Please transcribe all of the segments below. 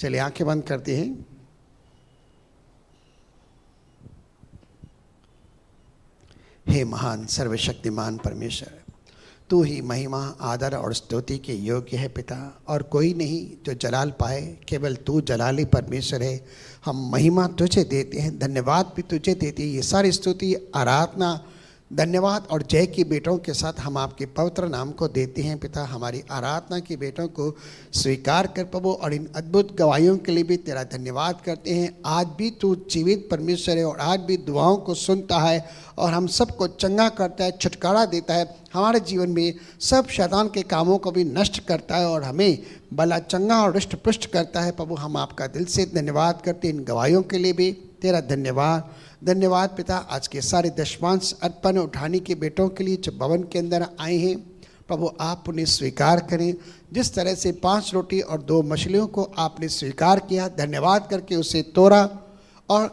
चलिए आंखें बंद करते हैं। हे महान सर्वशक्तिमान परमेश्वर, तू ही महिमा, आदर और स्तुति के योग्य है पिता, और कोई नहीं जो जलाल पाए, केवल तू जलाली परमेश्वर है। हम महिमा तुझे देते हैं, धन्यवाद भी तुझे देते हैं। ये सारी स्तुति, आराधना, धन्यवाद और जय की बेटों के साथ हम आपके पवित्र नाम को देते हैं पिता। हमारी आराधना की बेटों को स्वीकार कर प्रभु, और इन अद्भुत गवाहियों के लिए भी तेरा धन्यवाद करते हैं। आज भी तू जीवित परमेश्वर है और आज भी दुआओं को सुनता है और हम सबको चंगा करता है, छुटकारा देता है। हमारे जीवन में सब शैतान के कामों को भी नष्ट करता है और हमें भला चंगा और हृष्ट पुष्ट करता है। प्रभु हम आपका दिल से धन्यवाद करते हैं। इन गवाहियों के लिए भी तेरा धन्यवाद। धन्यवाद पिता आज के सारे दशमांश अर्पण उठाने के बेटों के लिए जो भवन के अंदर आए हैं, प्रभु आप उन्हें स्वीकार करें। जिस तरह से 5 रोटी और 2 मछलियों को आपने स्वीकार किया, धन्यवाद करके उसे तोड़ा और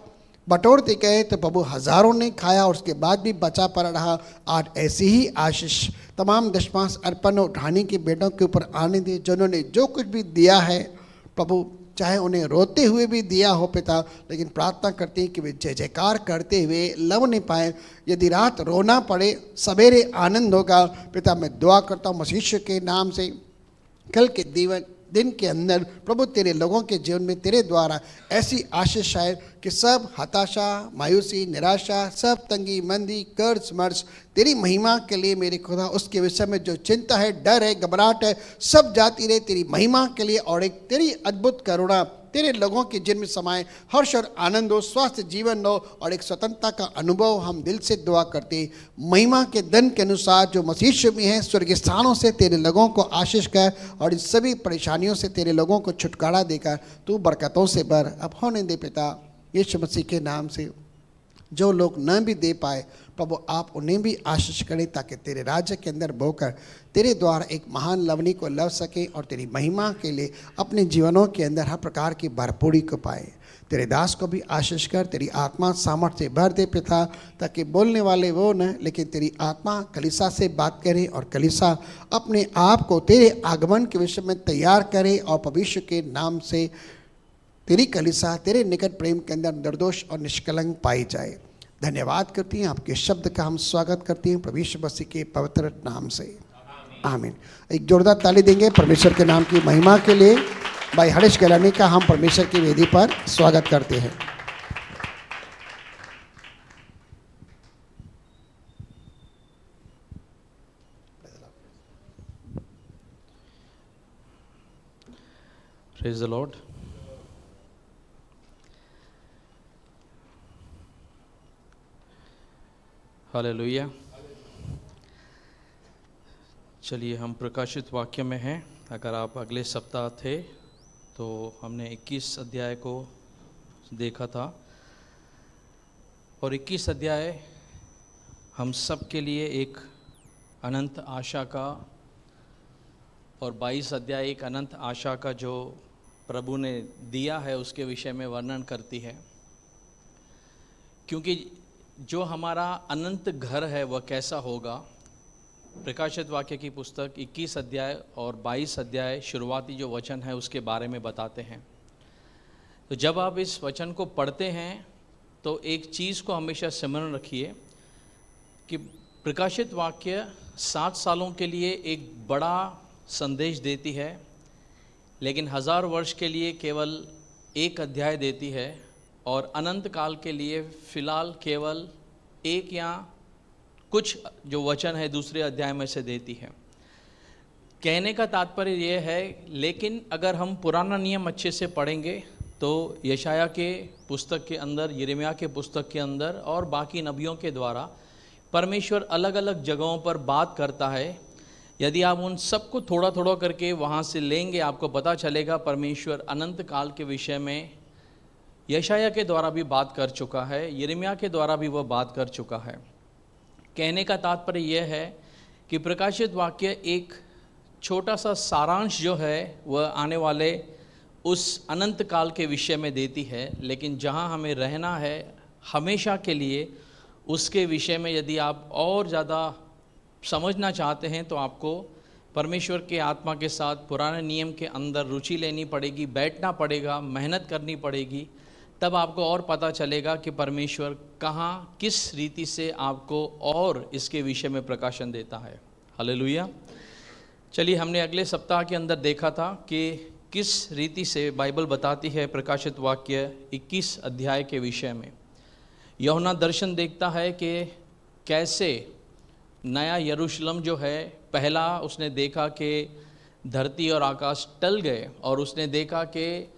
बटोरते गए, तो प्रभु हज़ारों ने खाया और उसके बाद भी बचा पड़ा रहा। आज ऐसी ही आशीष तमाम दशमांश अर्पण उठाने के बेटों के ऊपर आने दे, जिन्होंने जो कुछ भी दिया है प्रभु, चाहे उन्हें रोते हुए भी दिया हो पिता, लेकिन प्रार्थना करते हैं कि वे जय जयकार करते हुए लव नहीं पाए। यदि रात रोना पड़े, सवेरे आनंद होगा पिता। मैं दुआ करता हूँ मसीह के नाम से, कल के दिन के अंदर प्रभु तेरे लोगों के जीवन में तेरे द्वारा ऐसी आशीष आए कि सब हताशा, मायूसी, निराशा, सब तंगी मंदी, कर्ज मर्ज तेरी महिमा के लिए मेरे खुदा, उसके विषय में जो चिंता है, डर है, घबराहट है, सब जाती रहे तेरी महिमा के लिए। और एक तेरी अद्भुत करुणा तेरे लोगों के जिनमें समाए, हर्ष और आनंद हो, स्वास्थ्य जीवन हो और एक स्वतंत्रता का अनुभव हम दिल से दुआ करते हैं। महिमा के धन के अनुसार जो मसीह में है, स्वर्गीय स्थानों से तेरे लोगों को आशीष कर और इस सभी परेशानियों से तेरे लोगों को छुटकारा देकर तू बरकतों से भर। अब होने दे पिता यीशु मसीह के नाम से। जो लोग न भी दे पाए प्रभु आप उन्हें भी आशीष करें, ताकि तेरे राज्य के अंदर बोकर तेरे द्वारा एक महान लवनी को लव सके और तेरी महिमा के लिए अपने जीवनों के अंदर हर प्रकार की भरपूरी को पाए। तेरे दास को भी आशीष कर, तेरी आत्मा सामर्थ्य से भर दे पिता, ताकि बोलने वाले वो न, लेकिन तेरी आत्मा कलीसा से बात करे और कलीसा अपने आप को तेरे आगमन के विषय में तैयार करे और भविष्य के नाम से तेरी कलीसा तेरे निकट प्रेम के अंदर निर्दोष और निष्कलंक पाई जाए। धन्यवाद करती हैं, आपके शब्द का हम स्वागत करते हैं प्रभु यीशु मसीह के पवित्र नाम से, आमीन। एक जोरदार ताली देंगे परमेश्वर के नाम की महिमा के लिए। भाई हरीश गलानी का हम परमेश्वर की वेदी पर स्वागत करते हैं। Praise the Lord. हालेलुया। चलिए हम प्रकाशित वाक्य में हैं। अगर आप अगले सप्ताह थे तो हमने 21 अध्याय को देखा था और 21 अध्याय हम सब के लिए एक अनंत आशा का और 22 अध्याय एक अनंत आशा का जो प्रभु ने दिया है उसके विषय में वर्णन करती है। क्योंकि जो हमारा अनंत घर है वह कैसा होगा, प्रकाशित वाक्य की पुस्तक 21 अध्याय और 22 अध्याय शुरुआती जो वचन है उसके बारे में बताते हैं। तो जब आप इस वचन को पढ़ते हैं तो एक चीज़ को हमेशा स्मरण रखिए कि प्रकाशित वाक्य 7 सालों के लिए एक बड़ा संदेश देती है, लेकिन 1000 वर्ष के लिए केवल एक अध्याय देती है और अनंत काल के लिए फ़िलहाल केवल एक या कुछ जो वचन है दूसरे अध्याय में से देती है। कहने का तात्पर्य यह है, लेकिन अगर हम पुराना नियम अच्छे से पढ़ेंगे तो यशाया के पुस्तक के अंदर, यिर्मयाह के पुस्तक के अंदर और बाकी नबियों के द्वारा परमेश्वर अलग अलग जगहों पर बात करता है। यदि आप उन सबको थोड़ा थोड़ा करके वहाँ से लेंगे, आपको पता चलेगा परमेश्वर अनंत काल के विषय में यशाया के द्वारा भी बात कर चुका है, यिर्मयाह के द्वारा भी वह बात कर चुका है। कहने का तात्पर्य यह है कि प्रकाशित वाक्य एक छोटा सा सारांश जो है वह आने वाले उस अनंत काल के विषय में देती है, लेकिन जहां हमें रहना है हमेशा के लिए उसके विषय में यदि आप और ज़्यादा समझना चाहते हैं तो आपको परमेश्वर के आत्मा के साथ पुराने नियम के अंदर रुचि लेनी पड़ेगी, बैठना पड़ेगा, मेहनत करनी पड़ेगी, तब आपको और पता चलेगा कि परमेश्वर कहाँ किस रीति से आपको और इसके विषय में प्रकाशन देता है। हालेलुया। चलिए, हमने अगले सप्ताह के अंदर देखा था कि किस रीति से बाइबल बताती है प्रकाशित वाक्य 21 अध्याय के विषय में। यूहन्ना दर्शन देखता है कि कैसे नया यरूशलेम जो है, पहला उसने देखा कि धरती और आकाश टल गए और उसने देखा कि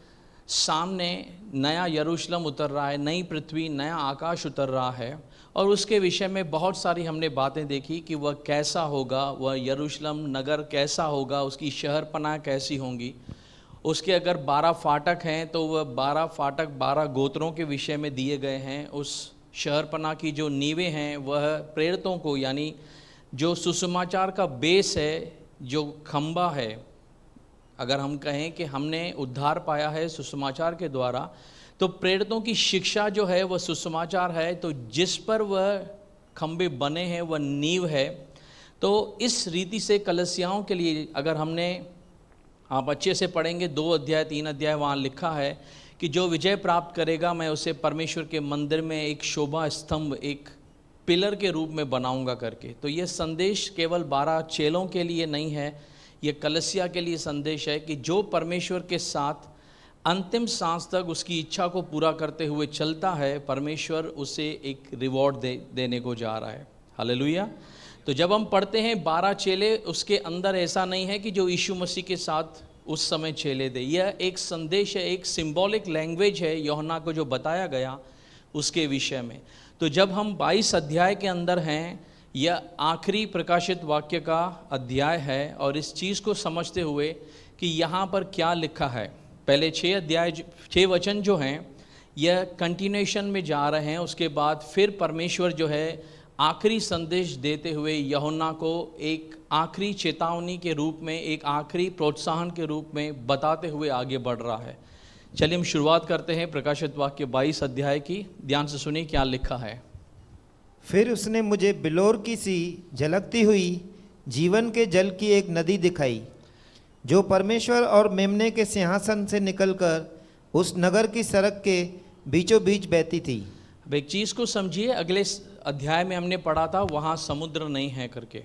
सामने नया यरूशलेम उतर रहा है, नई पृथ्वी, नया आकाश उतर रहा है। और उसके विषय में बहुत सारी हमने बातें देखी कि वह कैसा होगा, वह यरूशलेम नगर कैसा होगा, उसकी शहरपनाह कैसी होंगी। उसके अगर 12 फाटक हैं तो वह 12 फाटक 12 गोत्रों के विषय में दिए गए हैं। उस शहरपनाह की जो नींवें हैं वह प्रेरितों को, यानी जो सुसमाचार का बेस है, जो खंबा है, अगर हम कहें कि हमने उद्धार पाया है सुसमाचार के द्वारा, तो प्रेरितों की शिक्षा जो है वह सुसमाचार है। तो जिस पर वह खंबे बने हैं वह नींव है। तो इस रीति से कलीसियाओं के लिए, अगर हमने, आप अच्छे से पढ़ेंगे 2 अध्याय 3 अध्याय, वहाँ लिखा है कि जो विजय प्राप्त करेगा मैं उसे परमेश्वर के मंदिर में एक शोभा स्तंभ, एक पिलर के रूप में बनाऊंगा करके। तो ये संदेश केवल 12 चेलों के लिए नहीं है, ये कलीसिया के लिए संदेश है कि जो परमेश्वर के साथ अंतिम सांस तक उसकी इच्छा को पूरा करते हुए चलता है, परमेश्वर उसे एक रिवॉर्ड देने को जा रहा है। हालेलुया। तो जब हम पढ़ते हैं 12 चेले, उसके अंदर ऐसा नहीं है कि जो यीशु मसीह के साथ उस समय चेले दे। यह एक संदेश है, एक सिंबॉलिक लैंग्वेज है यूहन्ना को जो बताया गया उसके विषय में। तो जब हम 22 अध्याय के अंदर हैं, यह आखिरी प्रकाशित वाक्य का अध्याय है, और इस चीज़ को समझते हुए कि यहाँ पर क्या लिखा है, पहले 6 वचन जो हैं यह कंटिन्यूएशन में जा रहे हैं। उसके बाद फिर परमेश्वर जो है आखिरी संदेश देते हुए यूहन्ना को एक आखिरी चेतावनी के रूप में, एक आखिरी प्रोत्साहन के रूप में बताते हुए आगे बढ़ रहा है। चलिए हम शुरुआत करते हैं प्रकाशित वाक्य 22 अध्याय की। ध्यान से सुनिए क्या लिखा है। फिर उसने मुझे बिलोर की सी झलकती हुई जीवन के जल की एक नदी दिखाई, जो परमेश्वर और मेमने के सिंहासन से निकलकर उस नगर की सड़क के बीचों बीच बहती थी। अब एक चीज़ को समझिए, अगले अध्याय में हमने पढ़ा था वहाँ समुद्र नहीं है करके।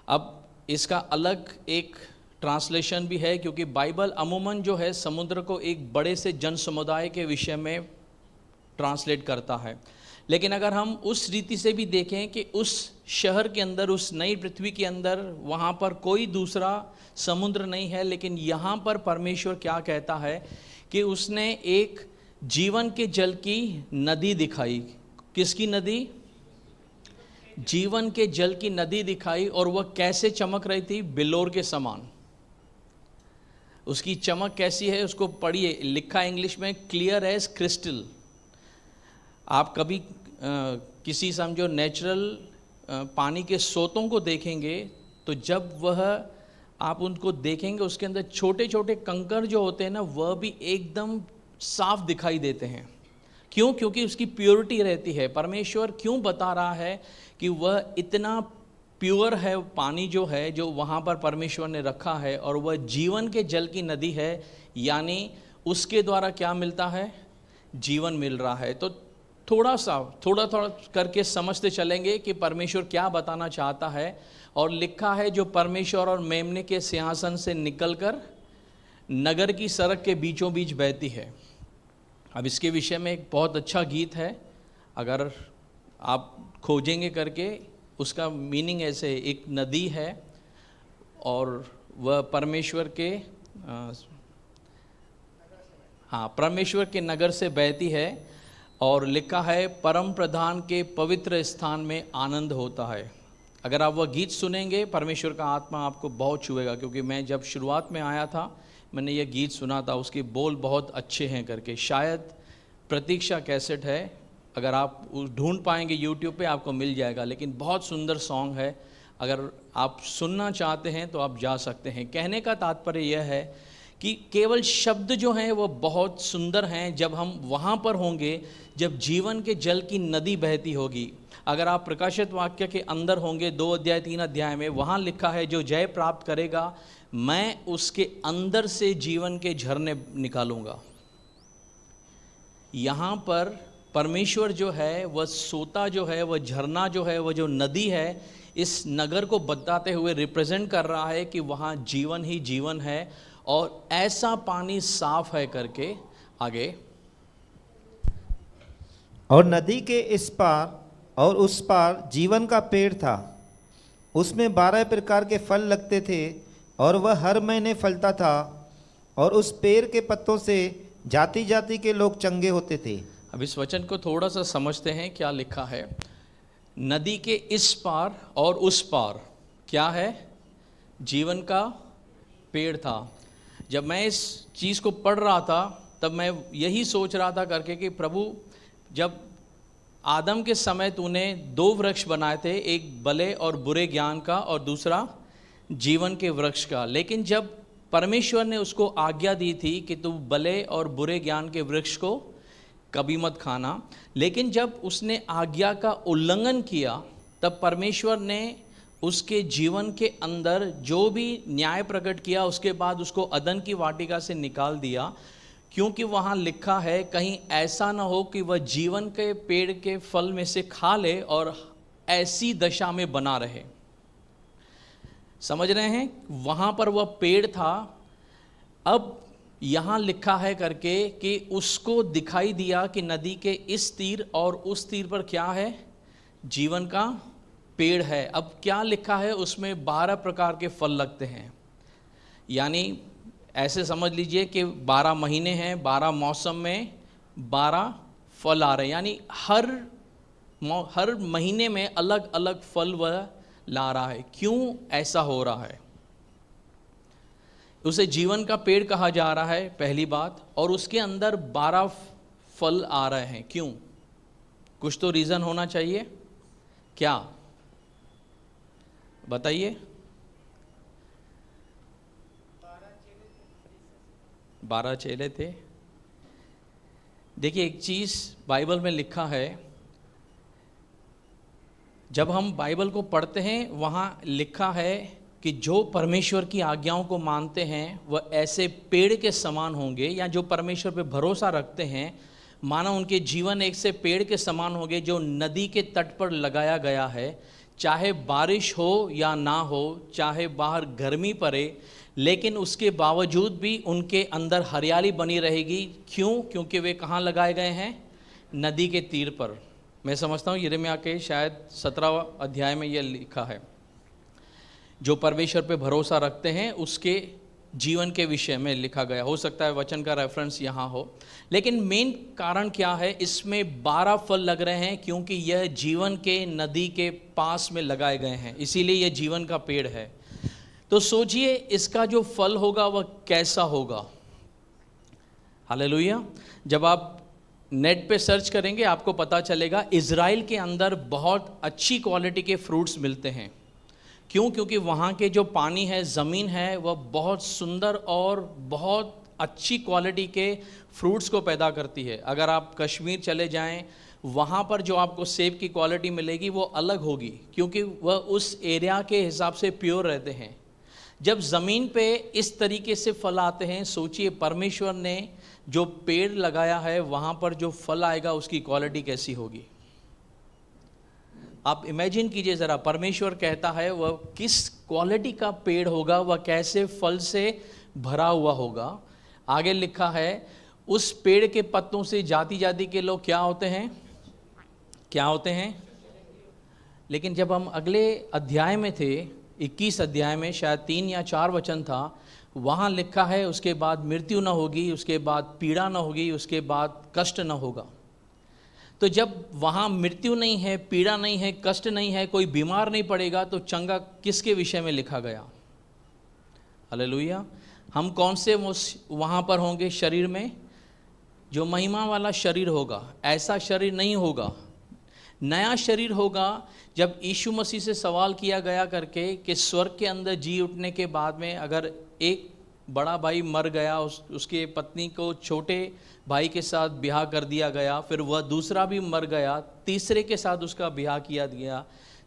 अब इसका अलग एक ट्रांसलेशन भी है, क्योंकि बाइबल अमूमन जो है समुद्र को एक बड़े से जन समुदाय के विषय में ट्रांसलेट करता है। लेकिन अगर हम उस रीति से भी देखें कि उस शहर के अंदर, उस नई पृथ्वी के अंदर, वहाँ पर कोई दूसरा समुद्र नहीं है, लेकिन यहाँ पर परमेश्वर क्या कहता है कि उसने एक जीवन के जल की नदी दिखाई। किसकी नदी? जीवन के जल की नदी दिखाई। और वह कैसे चमक रही थी? बिलोर के समान। उसकी चमक कैसी है उसको पढ़िए, लिखा इंग्लिश में क्लियर एज क्रिस्टल। आप कभी किसी समझो नेचुरल पानी के स्रोतों को देखेंगे तो जब वह आप उनको देखेंगे उसके अंदर छोटे छोटे कंकर जो होते हैं ना, वह भी एकदम साफ दिखाई देते हैं। क्यों? क्योंकि उसकी प्योरिटी रहती है। परमेश्वर क्यों बता रहा है कि वह इतना प्योर है, पानी जो है जो वहाँ पर परमेश्वर ने रखा है, और वह जीवन के जल की नदी है, यानी उसके द्वारा क्या मिलता है? जीवन मिल रहा है। तो थोड़ा थोड़ा करके समझते चलेंगे कि परमेश्वर क्या बताना चाहता है। और लिखा है जो परमेश्वर और मेमने के सिंहासन से निकलकर नगर की सड़क के बीचों बीच बहती है। अब इसके विषय में एक बहुत अच्छा गीत है, अगर आप खोजेंगे करके, उसका मीनिंग ऐसे, एक नदी है और वह परमेश्वर के परमेश्वर के नगर से बहती है, और लिखा है परम प्रधान के पवित्र स्थान में आनंद होता है। अगर आप वह गीत सुनेंगे परमेश्वर का आत्मा आपको बहुत छुएगा, क्योंकि मैं जब शुरुआत में आया था मैंने ये गीत सुना था, उसके बोल बहुत अच्छे हैं करके। शायद प्रतीक्षा कैसेट है, अगर आप ढूंढ पाएंगे यूट्यूब पे आपको मिल जाएगा, लेकिन बहुत सुंदर सॉन्ग है। अगर आप सुनना चाहते हैं तो आप जा सकते हैं। कहने का तात्पर्य यह है कि केवल शब्द जो हैं वो बहुत सुंदर हैं, जब हम वहाँ पर होंगे जब जीवन के जल की नदी बहती होगी। अगर आप प्रकाशित वाक्य के अंदर होंगे 2 अध्याय 3 अध्याय में, वहाँ लिखा है जो जय प्राप्त करेगा मैं उसके अंदर से जीवन के झरने निकालूंगा। यहाँ पर परमेश्वर जो है वह सोता जो है, वह झरना जो है, वह जो नदी है, इस नगर को बताते हुए रिप्रेजेंट कर रहा है कि वहाँ जीवन ही जीवन है और ऐसा पानी साफ है करके। आगे, और नदी के इस पार और उस पार जीवन का पेड़ था, उसमें 12 प्रकार के फल लगते थे और वह हर महीने फलता था, और उस पेड़ के पत्तों से जाति जाति के लोग चंगे होते थे। अब इस वचन को थोड़ा सा समझते हैं, क्या लिखा है। नदी के इस पार और उस पार क्या है? जीवन का पेड़ था। जब मैं इस चीज़ को पढ़ रहा था तब मैं यही सोच रहा था करके कि प्रभु, जब आदम के समय तूने 2 वृक्ष बनाए थे, एक भले और बुरे ज्ञान का और दूसरा जीवन के वृक्ष का, लेकिन जब परमेश्वर ने उसको आज्ञा दी थी कि तू भले और बुरे ज्ञान के वृक्ष को कभी मत खाना, लेकिन जब उसने आज्ञा का उल्लंघन किया तब परमेश्वर ने उसके जीवन के अंदर जो भी न्याय प्रकट किया, उसके बाद उसको अदन की वाटिका से निकाल दिया, क्योंकि वहाँ लिखा है कहीं ऐसा ना हो कि वह जीवन के पेड़ के फल में से खा ले और ऐसी दशा में बना रहे। समझ रहे हैं? वहाँ पर वह पेड़ था। अब यहाँ लिखा है करके कि उसको दिखाई दिया कि नदी के इस तीर और उस तीर पर क्या है? जीवन का पेड़ है। अब क्या लिखा है उसमें? 12 प्रकार के फल लगते हैं। यानी ऐसे समझ लीजिए कि 12 महीने हैं, 12 मौसम में 12 फल आ रहे हैं, यानी हर महीने में अलग अलग फल वह ला रहा है। क्यों ऐसा हो रहा है? उसे जीवन का पेड़ कहा जा रहा है, पहली बात, और उसके अंदर 12 फल आ रहे हैं। क्यों? कुछ तो रीज़न होना चाहिए। क्या बताइए? 12 चेले थे। देखिए, एक चीज़ बाइबल में लिखा है, जब हम बाइबल को पढ़ते हैं वहाँ लिखा है कि जो परमेश्वर की आज्ञाओं को मानते हैं वह ऐसे पेड़ के समान होंगे, या जो परमेश्वर पे भरोसा रखते हैं मानो उनके जीवन एक से पेड़ के समान होंगे जो नदी के तट पर लगाया गया है। चाहे बारिश हो या ना हो, चाहे बाहर गर्मी पड़े, लेकिन उसके बावजूद भी उनके अंदर हरियाली बनी रहेगी। क्यों? क्योंकि वे कहाँ लगाए गए हैं? नदी के तीर पर। मैं समझता हूँ यिर्मयाह के शायद 17 अध्याय में यह लिखा है, जो परमेश्वर पे भरोसा रखते हैं उसके जीवन के विषय में लिखा गया। हो सकता है वचन का रेफरेंस यहाँ हो, लेकिन मेन कारण क्या है? इसमें 12 फल लग रहे हैं क्योंकि यह जीवन के नदी के पास में लगाए गए हैं, इसीलिए यह जीवन का पेड़ है। तो सोचिए इसका जो फल होगा वह कैसा होगा। हालेलुया। जब आप नेट पे सर्च करेंगे आपको पता चलेगा इज़राइल के अंदर बहुत अच्छी क्वालिटी के फ्रूट्स मिलते हैं। क्यों? क्योंकि वहाँ के जो पानी है, ज़मीन है, वह बहुत सुंदर और बहुत अच्छी क्वालिटी के फ्रूट्स को पैदा करती है। अगर आप कश्मीर चले जाएं, वहाँ पर जो आपको सेब की क्वालिटी मिलेगी वो अलग होगी, क्योंकि वह उस एरिया के हिसाब से प्योर रहते हैं। जब ज़मीन पे इस तरीके से फल आते हैं, सोचिए परमेश्वर ने जो पेड़ लगाया है वहाँ पर जो फल आएगा उसकी क्वालिटी कैसी होगी। आप इमेजिन कीजिए ज़रा, परमेश्वर कहता है वह किस क्वालिटी का पेड़ होगा, वह कैसे फल से भरा हुआ होगा। आगे लिखा है उस पेड़ के पत्तों से जाति जाति के लोग क्या होते हैं? क्या होते हैं? लेकिन जब हम अगले अध्याय में थे, 21 अध्याय में शायद 3 या 4 वचन था, वहाँ लिखा है उसके बाद मृत्यु न होगी, उसके बाद पीड़ा न होगी, उसके बाद कष्ट न होगा। तो जब वहाँ मृत्यु नहीं है, पीड़ा नहीं है, कष्ट नहीं है, कोई बीमार नहीं पड़ेगा, तो चंगा किसके विषय में लिखा गया? हालेलुया। हम कौन से वहाँ पर होंगे शरीर में? जो महिमा वाला शरीर होगा। ऐसा शरीर नहीं होगा, नया शरीर होगा। जब यीशु मसीह से सवाल किया गया करके कि स्वर्ग के अंदर जी उठने के बाद में अगर एक बड़ा भाई मर गया, उसके पत्नी को छोटे भाई के साथ ब्याह कर दिया गया, फिर वह दूसरा भी मर गया, तीसरे के साथ उसका ब्याह किया गया,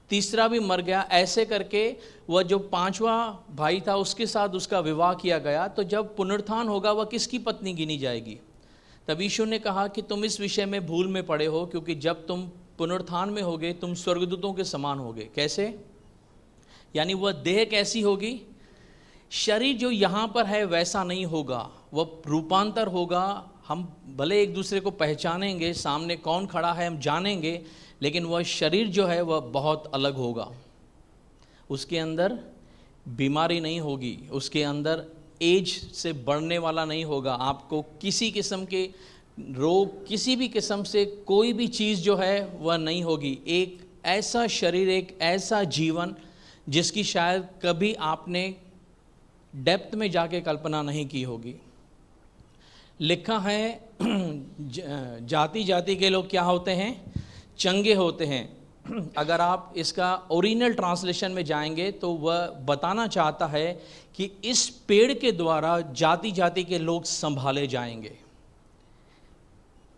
तीसरा भी मर गया, ऐसे करके वह जो पांचवा भाई था उसके साथ उसका विवाह किया गया। तो जब पुनरुत्थान होगा वह किसकी पत्नी गिनी जाएगी? तब यीशु ने कहा कि तुम इस विषय में भूल में पड़े हो, क्योंकि जब तुम पुनरुत्थान में होगे तुम स्वर्गदूतों के समान होगे। कैसे? यानी वह देह कैसी होगी? शरीर जो यहाँ पर है वैसा नहीं होगा, वह रूपांतर होगा। हम भले एक दूसरे को पहचानेंगे, सामने कौन खड़ा है हम जानेंगे, लेकिन वह शरीर जो है वह बहुत अलग होगा। उसके अंदर बीमारी नहीं होगी, उसके अंदर एज से बढ़ने वाला नहीं होगा, आपको किसी किस्म के रोग, किसी भी किस्म से कोई भी चीज़ जो है वह नहीं होगी। एक ऐसा शरीर, एक ऐसा जीवन जिसकी शायद कभी आपने डेप्थ में जाके कल्पना नहीं की होगी। लिखा है जाति जाति के लोग क्या होते हैं? चंगे होते हैं। अगर आप इसका ओरिजिनल ट्रांसलेशन में जाएंगे तो वह बताना चाहता है कि इस पेड़ के द्वारा जाति जाति के लोग संभाले जाएंगे।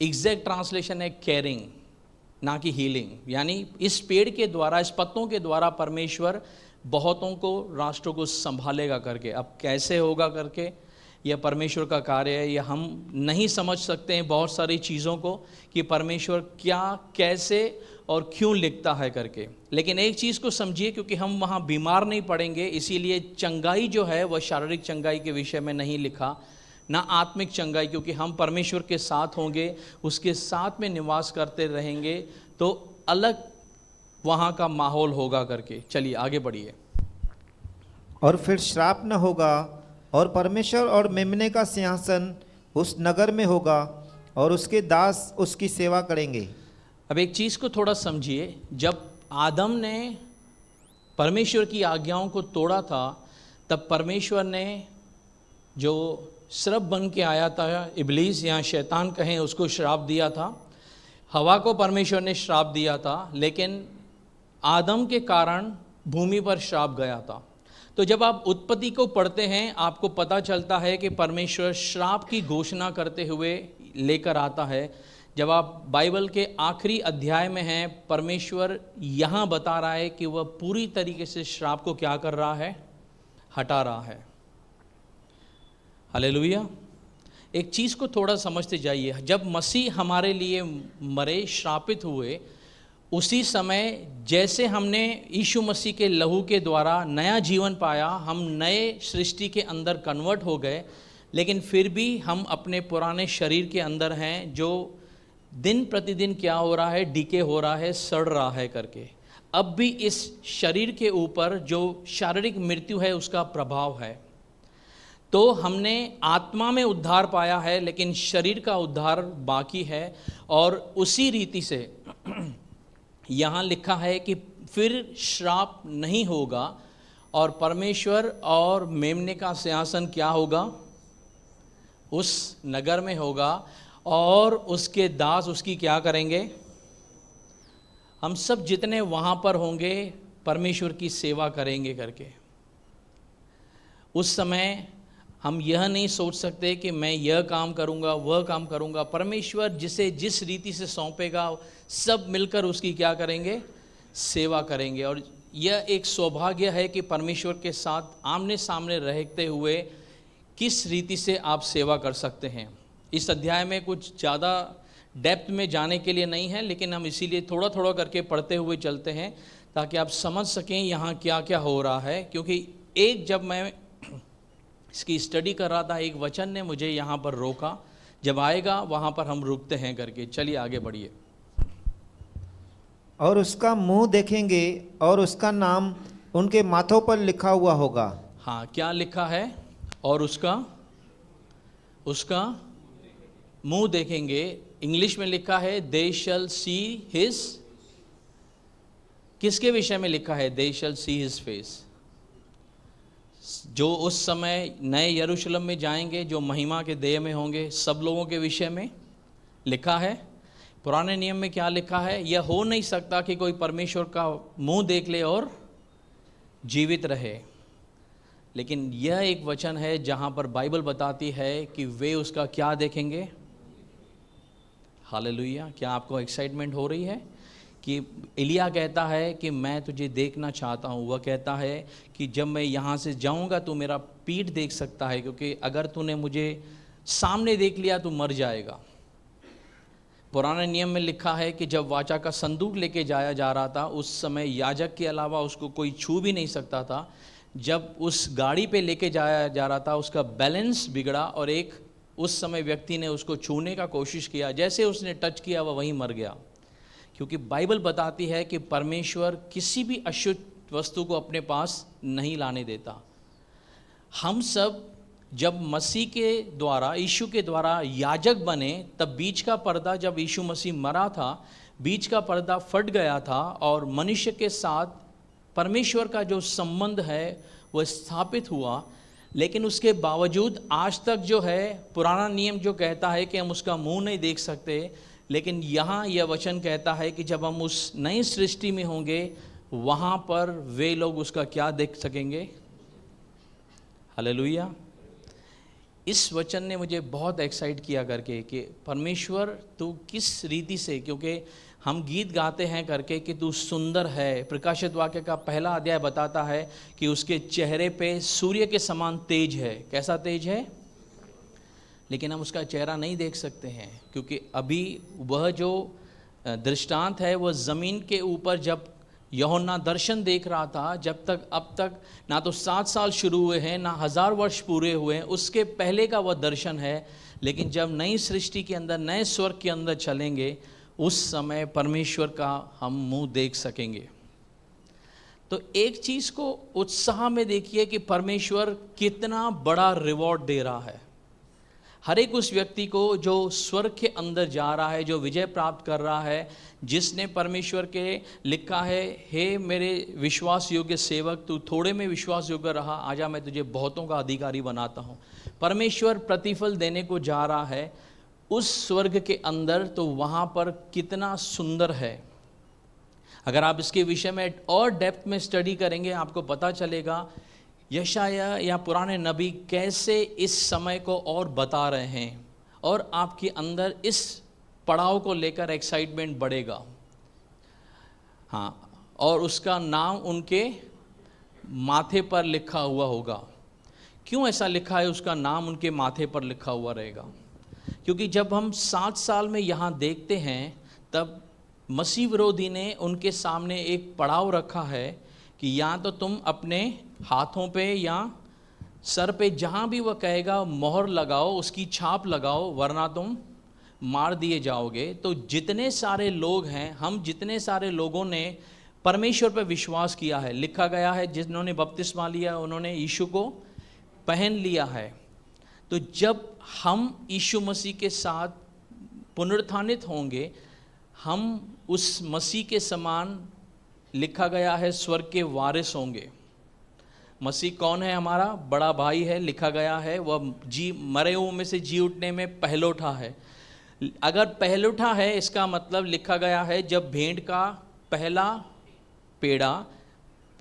एग्जैक्ट ट्रांसलेशन है केयरिंग, ना कि हीलिंग। यानी इस पेड़ के द्वारा, इस पत्तों के द्वारा परमेश्वर बहुतों को, राष्ट्रों को संभालेगा करके। अब कैसे होगा करके, यह परमेश्वर का कार्य है। यह हम नहीं समझ सकते हैं बहुत सारी चीज़ों को कि परमेश्वर क्या, कैसे और क्यों लिखता है करके। लेकिन एक चीज़ को समझिए, क्योंकि हम वहाँ बीमार नहीं पड़ेंगे, इसीलिए चंगाई जो है वह शारीरिक चंगाई के विषय में नहीं लिखा, ना आत्मिक चंगाई, क्योंकि हम परमेश्वर के साथ होंगे, उसके साथ में निवास करते रहेंगे, तो अलग वहाँ का माहौल होगा करके। चलिए आगे बढ़िए। और फिर श्राप न होगा, और परमेश्वर और मेमने का सिंहासन उस नगर में होगा, और उसके दास उसकी सेवा करेंगे। अब एक चीज़ को थोड़ा समझिए, जब आदम ने परमेश्वर की आज्ञाओं को तोड़ा था, तब परमेश्वर ने जो श्राप बन के आया था, इब्लीस या शैतान कहें, उसको श्राप दिया था। हवा को परमेश्वर ने श्राप दिया था, लेकिन आदम के कारण भूमि पर श्राप गया था। तो जब आप उत्पत्ति को पढ़ते हैं आपको पता चलता है कि परमेश्वर श्राप की घोषणा करते हुए लेकर आता है। जब आप बाइबल के आखिरी अध्याय में हैं, परमेश्वर यहाँ बता रहा है कि वह पूरी तरीके से श्राप को क्या कर रहा है? हटा रहा है। हालेलुया। एक चीज़ को थोड़ा समझते जाइए, जब मसीह हमारे लिए मरे, श्रापित हुए, उसी समय जैसे हमने यीशु मसीह के लहू के द्वारा नया जीवन पाया, हम नए सृष्टि के अंदर कन्वर्ट हो गए, लेकिन फिर भी हम अपने पुराने शरीर के अंदर हैं, जो दिन प्रतिदिन क्या हो रहा है? डीके हो रहा है, सड़ रहा है करके। अब भी इस शरीर के ऊपर जो शारीरिक मृत्यु है उसका प्रभाव है। तो हमने आत्मा में उद्धार पाया है, लेकिन शरीर का उद्धार बाकी है। और उसी रीति से यहाँ लिखा है कि फिर श्राप नहीं होगा, और परमेश्वर और मेमने का सिंहासन क्या होगा? उस नगर में होगा, और उसके दास उसकी क्या करेंगे? हम सब जितने वहाँ पर होंगे परमेश्वर की सेवा करेंगे करके। उस समय हम यह नहीं सोच सकते कि मैं यह काम करूँगा, वह काम करूँगा। परमेश्वर जिसे जिस रीति से सौंपेगा, सब मिलकर उसकी क्या करेंगे? सेवा करेंगे। और यह एक सौभाग्य है कि परमेश्वर के साथ आमने सामने रहते हुए किस रीति से आप सेवा कर सकते हैं। इस अध्याय में कुछ ज़्यादा डेप्थ में जाने के लिए नहीं है, लेकिन हम इसीलिए थोड़ा थोड़ा करके पढ़ते हुए चलते हैं ताकि आप समझ सकें यहाँ क्या क्या हो रहा है। क्योंकि एक जब मैं इसकी स्टडी कर रहा था, एक वचन ने मुझे यहाँ पर रोका, जब आएगा वहाँ पर हम रुकते हैं करके। चलिए आगे बढ़िए। और उसका मुंह देखेंगे, और उसका नाम उनके माथों पर लिखा हुआ होगा। हाँ, क्या लिखा है? और उसका मुंह देखेंगे। इंग्लिश में लिखा है दे शल सी हिज। किसके विषय में लिखा है? दे शल सी हिज फेस। जो उस समय नए यरूशलेम में जाएंगे, जो महिमा के देह में होंगे, सब लोगों के विषय में लिखा है। पुराने नियम में क्या लिखा है? यह हो नहीं सकता कि कोई परमेश्वर का मुंह देख ले और जीवित रहे। लेकिन यह एक वचन है जहाँ पर बाइबल बताती है कि वे उसका क्या देखेंगे। हालेलुया। क्या आपको एक्साइटमेंट हो रही है कि एलिया कहता है कि मैं तुझे देखना चाहता हूँ। वह कहता है कि जब मैं यहाँ से जाऊँगा तो मेरा पीठ देख सकता है, क्योंकि अगर तूने मुझे सामने देख लिया तो मर जाएगा। पुराने नियम में लिखा है कि जब वाचा का संदूक लेके जाया जा रहा था उस समय याजक के अलावा उसको कोई छू भी नहीं सकता था। जब उस गाड़ी पे लेके जाया जा रहा था उसका बैलेंस बिगड़ा और एक उस समय व्यक्ति ने उसको छूने का कोशिश किया, जैसे उसने टच किया वह वहीं मर गया। क्योंकि बाइबल बताती है कि परमेश्वर किसी भी अशुद्ध वस्तु को अपने पास नहीं लाने देता। हम सब जब मसीह के द्वारा, यीशु के द्वारा याजक बने, तब बीच का पर्दा, जब यीशु मसीह मरा था बीच का पर्दा फट गया था और मनुष्य के साथ परमेश्वर का जो संबंध है वह स्थापित हुआ। लेकिन उसके बावजूद आज तक जो है पुराना नियम जो कहता है कि हम उसका मुंह नहीं देख सकते, लेकिन यहाँ यह वचन कहता है कि जब हम उस नई सृष्टि में होंगे वहाँ पर वे लोग उसका क्या देख सकेंगे। हालेलुया। इस वचन ने मुझे बहुत एक्साइट किया करके कि परमेश्वर तू किस रीति से, क्योंकि हम गीत गाते हैं करके कि तू सुंदर है। प्रकाशित वाक्य का पहला अध्याय बताता है कि उसके चेहरे पे सूर्य के समान तेज है। कैसा तेज है? लेकिन हम उसका चेहरा नहीं देख सकते हैं, क्योंकि अभी वह जो दृष्टांत है वह ज़मीन के ऊपर जब यूहन्ना दर्शन देख रहा था, जब तक अब तक ना तो 7 साल शुरू हुए हैं ना 1000 वर्ष पूरे हुए हैं, उसके पहले का वह दर्शन है। लेकिन जब नई सृष्टि के अंदर, नए स्वर्ग के अंदर चलेंगे, उस समय परमेश्वर का हम मुंह देख सकेंगे। तो एक चीज़ को उत्साह में देखिए कि परमेश्वर कितना बड़ा रिवॉर्ड दे रहा है हर एक उस व्यक्ति को जो स्वर्ग के अंदर जा रहा है, जो विजय प्राप्त कर रहा है, जिसने परमेश्वर के लिखा है, हे मेरे विश्वास योग्य सेवक, तू थोड़े में विश्वास योग्य रहा, आजा मैं तुझे बहुतों का अधिकारी बनाता हूँ। परमेश्वर प्रतिफल देने को जा रहा है उस स्वर्ग के अंदर, तो वहाँ पर कितना सुंदर है। अगर आप इसके विषय में और डेप्थ में स्टडी करेंगे आपको पता चलेगा यशाया या पुराने नबी कैसे इस समय को और बता रहे हैं, और आपके अंदर इस पड़ाव को लेकर एक्साइटमेंट बढ़ेगा। हाँ, और उसका नाम उनके माथे पर लिखा हुआ होगा। क्यों ऐसा लिखा है उसका नाम उनके माथे पर लिखा हुआ रहेगा? क्योंकि जब हम 7 साल में यहाँ देखते हैं तब मसीह विरोधी ने उनके सामने एक पड़ाव रखा है कि या तो तुम अपने हाथों पे या सर पे जहाँ भी वह कहेगा मोहर लगाओ, उसकी छाप लगाओ, वरना तुम मार दिए जाओगे। तो जितने सारे लोग हैं, हम जितने सारे लोगों ने परमेश्वर पर विश्वास किया है, लिखा गया है जिन्होंने बपतिस्मा लिया उन्होंने यीशु को पहन लिया है। तो जब हम यीशु मसीह के साथ पुनरुत्थानित होंगे, हम उस मसीह के समान, लिखा गया है, स्वर्ग के वारिस होंगे। मसीह कौन है? हमारा बड़ा भाई है। लिखा गया है वह मरे हुओं में से जी उठने में पहलौठा है। अगर पहलौठा है इसका मतलब लिखा गया है जब भेंट का पहला पेड़ा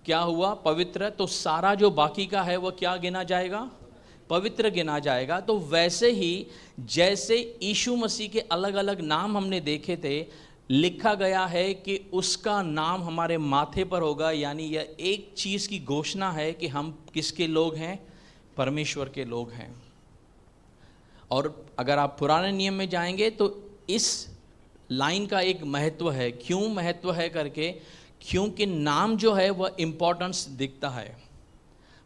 क्या हुआ? पवित्र। तो सारा जो बाकी का है वह क्या गिना जाएगा? पवित्र गिना जाएगा। तो वैसे ही जैसे यीशु मसीह के अलग अलग नाम हमने देखे थे, लिखा गया है कि उसका नाम हमारे माथे पर होगा। यानी यह एक चीज़ की घोषणा है कि हम किसके लोग हैं? परमेश्वर के लोग हैं। और अगर आप पुराने नियम में जाएंगे तो इस लाइन का एक महत्व है। क्यों महत्व है करके? क्योंकि नाम जो है वह इम्पोर्टेंस दिखता है।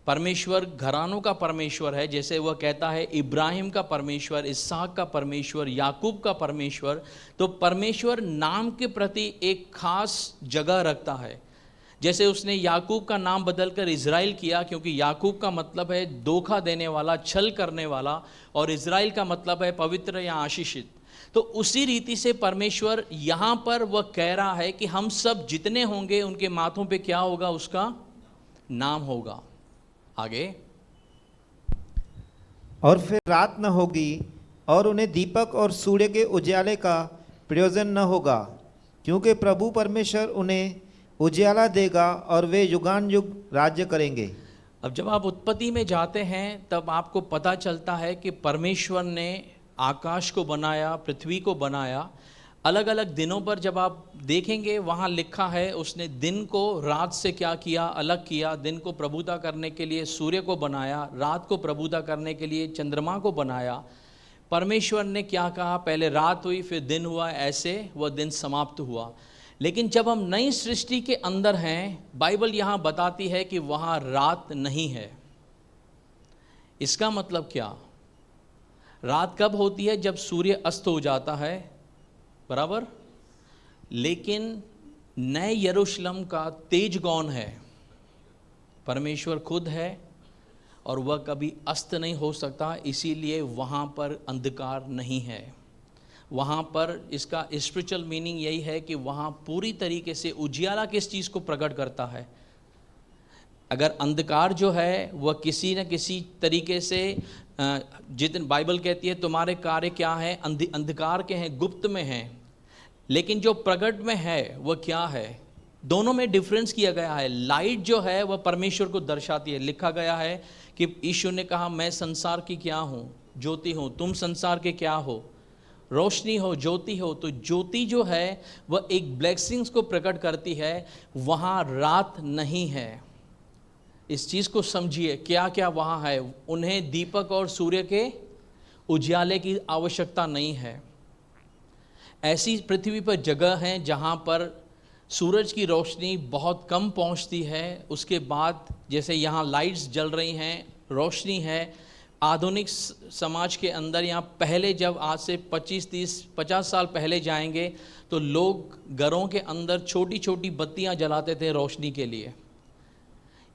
परमेश्वर घरानों का परमेश्वर है, जैसे वह कहता है इब्राहिम का परमेश्वर, इसहाक का परमेश्वर, याकूब का परमेश्वर। तो परमेश्वर नाम के प्रति एक खास जगह रखता है। जैसे उसने याकूब का नाम बदलकर इज़राइल किया, क्योंकि याकूब का मतलब है धोखा देने वाला, छल करने वाला, और इज़राइल का मतलब है पवित्र या आशीषित। तो उसी रीति से परमेश्वर यहाँ पर वह कह रहा है कि हम सब जितने होंगे उनके माथों पे क्या होगा? उसका नाम होगा। आगे, और फिर रात न होगी और उन्हें दीपक और सूर्य के उजाले का प्रयोजन न होगा, क्योंकि प्रभु परमेश्वर उन्हें उजाला देगा और वे युगान युग राज्य करेंगे। अब जब आप उत्पत्ति में जाते हैं तब आपको पता चलता है कि परमेश्वर ने आकाश को बनाया, पृथ्वी को बनाया। अलग अलग दिनों पर जब आप देखेंगे वहाँ लिखा है उसने दिन को रात से क्या किया, अलग किया। दिन को प्रभुता करने के लिए सूर्य को बनाया, रात को प्रभुता करने के लिए चंद्रमा को बनाया। परमेश्वर ने क्या कहा, पहले रात हुई फिर दिन हुआ, ऐसे वह दिन समाप्त हुआ। लेकिन जब हम नई सृष्टि के अंदर हैं, बाइबल यहाँ बताती है कि वहाँ रात नहीं है। इसका मतलब क्या? रात कब होती है? जब सूर्य अस्त हो जाता है, बराबर। लेकिन नए यरूशलेम का तेज कौन है? परमेश्वर खुद है और वह कभी अस्त नहीं हो सकता, इसीलिए वहाँ पर अंधकार नहीं है। वहाँ पर इसका स्पिरिचुअल मीनिंग यही है कि वहाँ पूरी तरीके से उजियाला किस चीज़ को प्रकट करता है। अगर अंधकार जो है वह किसी न किसी तरीके से, जितने बाइबल कहती है तुम्हारे कार्य क्या है, अंधकार के हैं, गुप्त में हैं, लेकिन जो प्रकट में है वह क्या है? दोनों में डिफरेंस किया गया है। लाइट जो है वह परमेश्वर को दर्शाती है। लिखा गया है कि यीशु ने कहा मैं संसार की क्या हूँ? ज्योति हूँ। तुम संसार के क्या हो? रोशनी हो, ज्योति हो। तो ज्योति जो है वह एक ब्लेसिंग्स को प्रकट करती है, वहाँ रात नहीं है। इस चीज़ को समझिए, क्या क्या वहाँ है। उन्हें दीपक और सूर्य के उजियाले की आवश्यकता नहीं है। ऐसी पृथ्वी पर जगह हैं जहाँ पर सूरज की रोशनी बहुत कम पहुँचती है। उसके बाद जैसे यहाँ लाइट्स जल रही हैं, रोशनी है। आधुनिक समाज के अंदर यहाँ पहले जब आज से 25-30-50 साल पहले जाएंगे तो लोग घरों के अंदर छोटी छोटी बत्तियाँ जलाते थे रोशनी के लिए।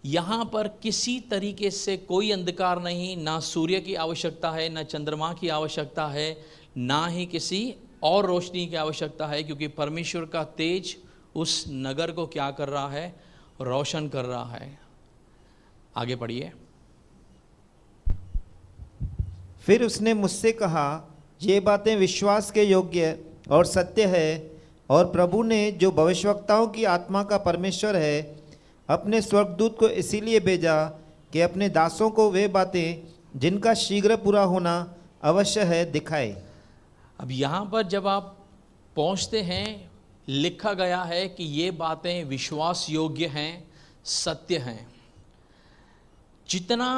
यहाँ पर किसी तरीके से कोई अंधकार नहीं, ना सूर्य की आवश्यकता है, ना चंद्रमा की आवश्यकता है, ना ही किसी और रोशनी की आवश्यकता है, क्योंकि परमेश्वर का तेज उस नगर को क्या कर रहा है? रोशन कर रहा है। आगे पढ़िए। फिर उसने मुझसे कहा, ये बातें विश्वास के योग्य और सत्य है, और प्रभु ने जो भविष्यवक्ताओं की आत्मा का परमेश्वर है अपने स्वर्गदूत को इसीलिए भेजा कि अपने दासों को वे बातें जिनका शीघ्र पूरा होना अवश्य है दिखाए। अब यहाँ पर जब आप पहुँचते हैं, लिखा गया है कि ये बातें विश्वास योग्य हैं, सत्य हैं। जितना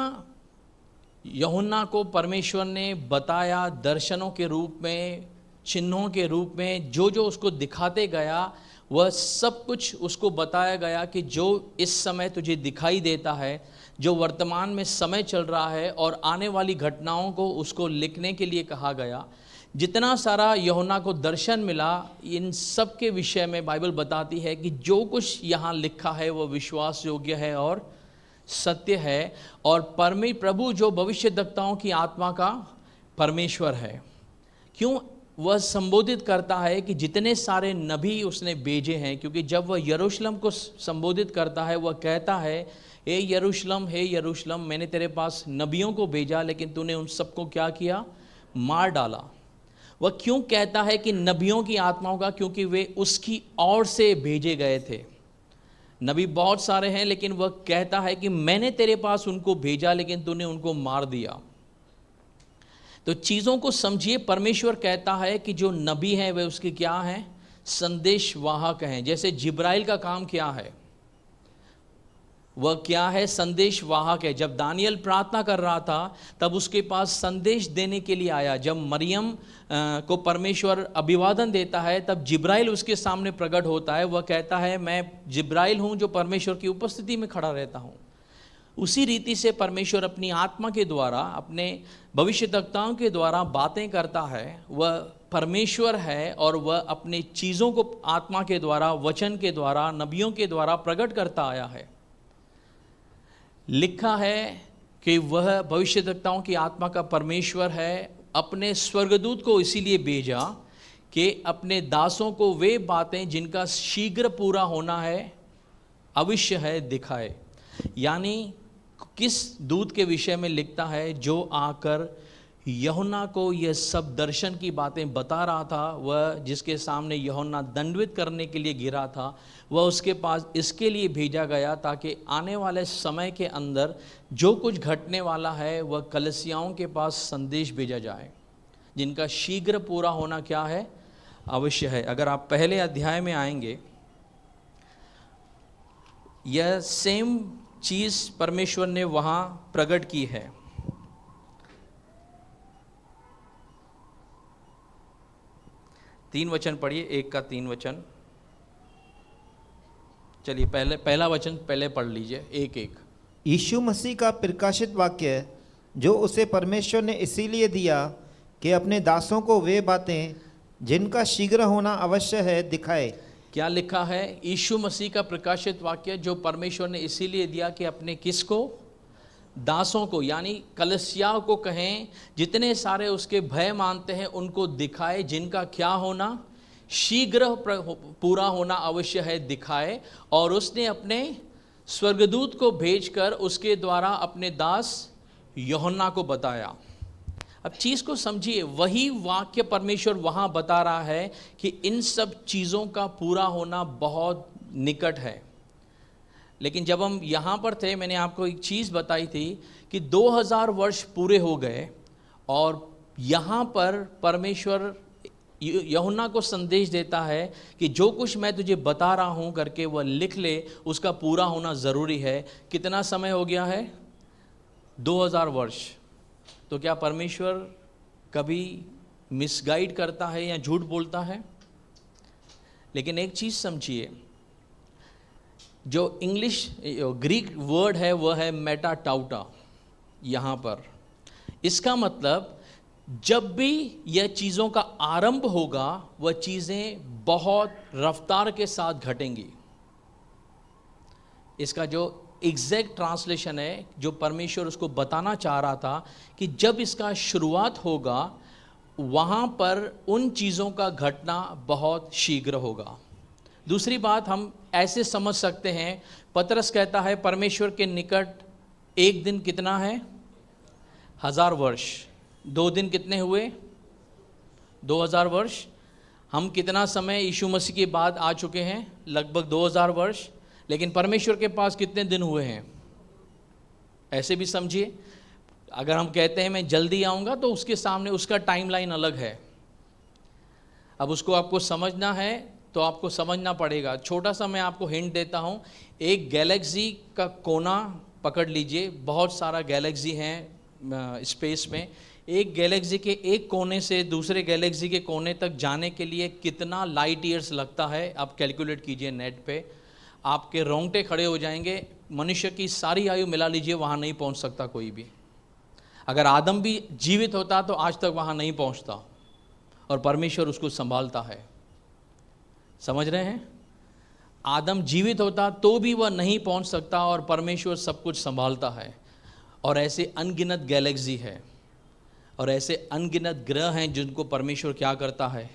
यूहन्ना को परमेश्वर ने बताया दर्शनों के रूप में, चिन्हों के रूप में, जो जो उसको दिखाते गया, वह सब कुछ उसको बताया गया कि जो इस समय तुझे दिखाई देता है, जो वर्तमान में समय चल रहा है और आने वाली घटनाओं को उसको लिखने के लिए कहा गया। जितना सारा यूहन्ना को दर्शन मिला, इन सब के विषय में बाइबल बताती है कि जो कुछ यहाँ लिखा है वह विश्वास योग्य है और सत्य है। और प्रभु जो भविष्यद्वक्ताओं की आत्मा का परमेश्वर है, क्यों वह संबोधित करता है कि जितने सारे नबी उसने भेजे हैं, क्योंकि जब वह यरूशलेम को संबोधित करता है वह कहता है, हे यरूशलेम, हे यरूशलेम, मैंने तेरे पास नबियों को भेजा लेकिन तूने उन सबको क्या किया? मार डाला। वह क्यों कहता है कि नबियों की आत्माओं का? क्योंकि वे उसकी ओर से भेजे गए थे। नबी बहुत सारे हैं, लेकिन वह कहता है कि मैंने तेरे पास उनको भेजा लेकिन तूने उनको मार दिया। तो चीज़ों को समझिए। परमेश्वर कहता है कि जो नबी हैं वे उसके क्या हैं? संदेशवाहक हैं। जैसे जिब्राइल का काम क्या है? वह क्या है? संदेशवाहक है। जब दानियल प्रार्थना कर रहा था तब उसके पास संदेश देने के लिए आया। जब मरियम को परमेश्वर अभिवादन देता है तब जिब्राइल उसके सामने प्रकट होता है। वह कहता है, मैं जिब्राइल हूँ जो परमेश्वर की उपस्थिति में खड़ा रहता हूँ। उसी रीति से परमेश्वर अपनी आत्मा के द्वारा, अपने भविष्यद्वक्ताओं के द्वारा बातें करता है। वह परमेश्वर है और वह अपनी चीज़ों को आत्मा के द्वारा, वचन के द्वारा, नबियों के द्वारा प्रकट करता आया है। लिखा है कि वह भविष्यद्वक्ताओं की आत्मा का परमेश्वर है। अपने स्वर्गदूत को इसीलिए भेजा कि अपने दासों को वे बातें जिनका शीघ्र पूरा होना है, अवश्य है, दिखाए। यानी किस दूत के विषय में लिखता है? जो आकर यूहन्ना को यह सब दर्शन की बातें बता रहा था। वह जिसके सामने यूहन्ना दंडवत करने के लिए गिरा था, वह उसके पास इसके लिए भेजा गया ताकि आने वाले समय के अंदर जो कुछ घटने वाला है वह कलीसियाओं के पास संदेश भेजा जाए, जिनका शीघ्र पूरा होना क्या है, अवश्य है। अगर आप पहले अध्याय में आएंगे, यह सेम चीज़ परमेश्वर ने वहाँ प्रकट की है। तीन वचन पढ़िए, 1 का 3 वचन। चलिए पहला वचन पहले पढ़ लीजिए, 1-1। यीशु मसीह का प्रकाशित वाक्य जो उसे परमेश्वर ने इसीलिए दिया कि अपने दासों को वे बातें जिनका शीघ्र होना अवश्य है दिखाए। क्या लिखा है? यीशु मसीह का प्रकाशित वाक्य जो परमेश्वर ने इसीलिए दिया कि अपने किसको? दासों को, यानी कलीसिया को कहें, जितने सारे उसके भय मानते हैं उनको दिखाए, जिनका क्या होना? शीघ्र पूरा होना अवश्य है दिखाए। और उसने अपने स्वर्गदूत को भेजकर उसके द्वारा अपने दास यूहन्ना को बताया। अब चीज़ को समझिए, वही वाक्य परमेश्वर वहाँ बता रहा है कि इन सब चीज़ों का पूरा होना बहुत निकट है। लेकिन जब हम यहाँ पर थे, मैंने आपको एक चीज़ बताई थी कि 2000 वर्ष पूरे हो गए और यहाँ पर परमेश्वर यूहन्ना को संदेश देता है कि जो कुछ मैं तुझे बता रहा हूँ करके वह लिख ले, उसका पूरा होना ज़रूरी है। कितना समय हो गया है? 2000 वर्ष। तो क्या परमेश्वर कभी मिसगाइड करता है या झूठ बोलता है? लेकिन एक चीज़ समझिए, जो ग्रीक वर्ड है वह है मेटाटाउटा यहाँ पर। इसका मतलब जब भी यह चीज़ों का आरंभ होगा, वह चीज़ें बहुत रफ्तार के साथ घटेंगी। इसका जो एग्जैक्ट ट्रांसलेशन है, जो परमेश्वर उसको बताना चाह रहा था कि जब इसका शुरुआत होगा, वहाँ पर उन चीज़ों का घटना बहुत शीघ्र होगा। दूसरी बात हम ऐसे समझ सकते हैं, पतरस कहता है परमेश्वर के निकट एक दिन कितना है? 1000 वर्ष। 2 दिन कितने हुए? 2000 वर्ष। हम कितना समय यीशु मसीह के बाद आ चुके हैं? लगभग 2000 वर्ष। लेकिन परमेश्वर के पास कितने दिन हुए हैं? ऐसे भी समझिए, अगर हम कहते हैं मैं जल्दी आऊँगा, तो उसके सामने उसका टाइमलाइन अलग है। अब उसको आपको समझना है तो आपको समझना पड़ेगा। छोटा सा मैं आपको हिंट देता हूँ। एक गैलेक्सी का कोना पकड़ लीजिए, बहुत सारा गैलेक्सी हैं स्पेस में। एक गैलेक्सी के एक कोने से दूसरे गैलेक्सी के कोने तक जाने के लिए कितना लाइट ईयर्स लगता है, आप कैलकुलेट कीजिए नेट पे। आपके रोंगटे खड़े हो जाएंगे। मनुष्य की सारी आयु मिला लीजिए, वहाँ नहीं पहुँच सकता कोई भी। अगर आदम भी जीवित होता तो आज तक वहाँ नहीं पहुँचता, और परमेश्वर उसको संभालता है। समझ रहे हैं? आदम जीवित होता तो भी वह नहीं पहुंच सकता, और परमेश्वर सब कुछ संभालता है। और ऐसे अनगिनत गैलेक्सी है, और ऐसे अनगिनत ग्रह हैं जिनको परमेश्वर क्या करता है?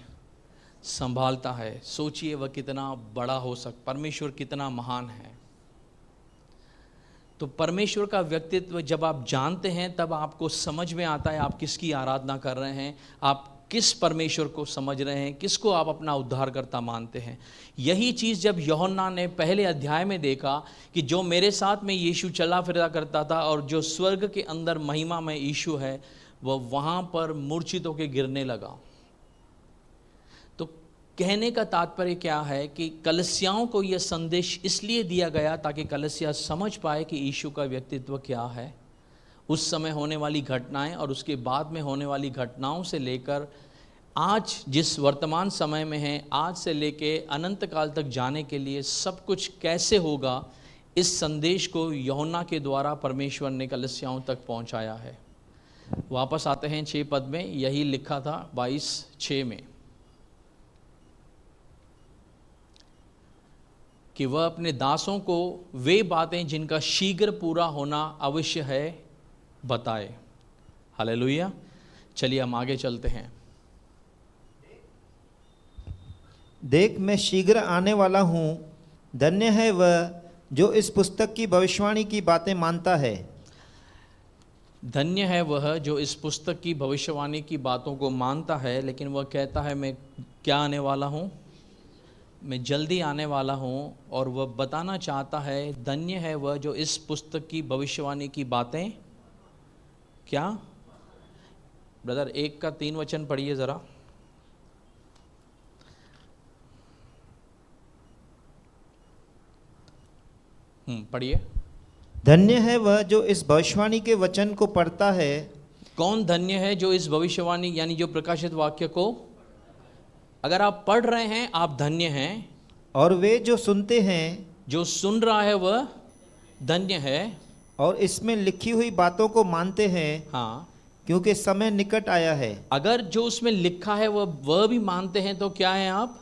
संभालता है। सोचिए वह कितना बड़ा हो परमेश्वर कितना महान है। तो परमेश्वर का व्यक्तित्व जब आप जानते हैं, तब आपको समझ में आता है आप किसकी आराधना कर रहे हैं, आप किस परमेश्वर को समझ रहे हैं, किसको आप अपना उद्धारकर्ता मानते हैं। यही चीज़ जब यूहन्ना ने पहले अध्याय में देखा कि जो मेरे साथ में यीशु चला फिरा करता था और जो स्वर्ग के अंदर महिमा में यीशु है, वह वहाँ पर मूर्छित होकर गिरने लगा। तो कहने का तात्पर्य क्या है कि कलीसियाओं को यह संदेश इसलिए दिया गया ताकि कलीसिया समझ पाए कि यीशु का व्यक्तित्व क्या है, उस समय होने वाली घटनाएं और उसके बाद में होने वाली घटनाओं से लेकर आज जिस वर्तमान समय में है, आज से लेके अनंत काल तक जाने के लिए सब कुछ कैसे होगा, इस संदेश को यूहन्ना के द्वारा परमेश्वर ने कलीसियाओं तक पहुंचाया है। वापस आते हैं 6 पद में, यही लिखा था 22:6 में कि वह अपने दासों को वे बातें जिनका शीघ्र पूरा होना अवश्य है बताए। हालेलुया। चलिए हम आगे चलते हैं। देख मैं शीघ्र आने वाला हूँ, धन्य है वह जो इस पुस्तक की भविष्यवाणी की बातें मानता है। धन्य है वह जो इस पुस्तक की भविष्यवाणी की बातों को मानता है, लेकिन वह कहता है मैं क्या आने वाला हूँ, मैं जल्दी आने वाला हूँ। और वह बताना चाहता है धन्य है वह जो इस पुस्तक की भविष्यवाणी की बातें क्या। ब्रदर 1 का 3 वचन पढ़िए ज़रा। पढ़िए। धन्य है वह जो इस भविष्यवाणी के वचन को पढ़ता है। कौन धन्य है जो इस भविष्यवाणी यानी जो प्रकाशित वाक्य को अगर आप पढ़ रहे हैं आप धन्य हैं। और वे जो सुनते हैं, जो सुन रहा है वह धन्य है। और इसमें लिखी हुई बातों को मानते हैं, हाँ, क्योंकि समय निकट आया है। अगर जो उसमें लिखा है वह भी मानते हैं तो क्या है आप,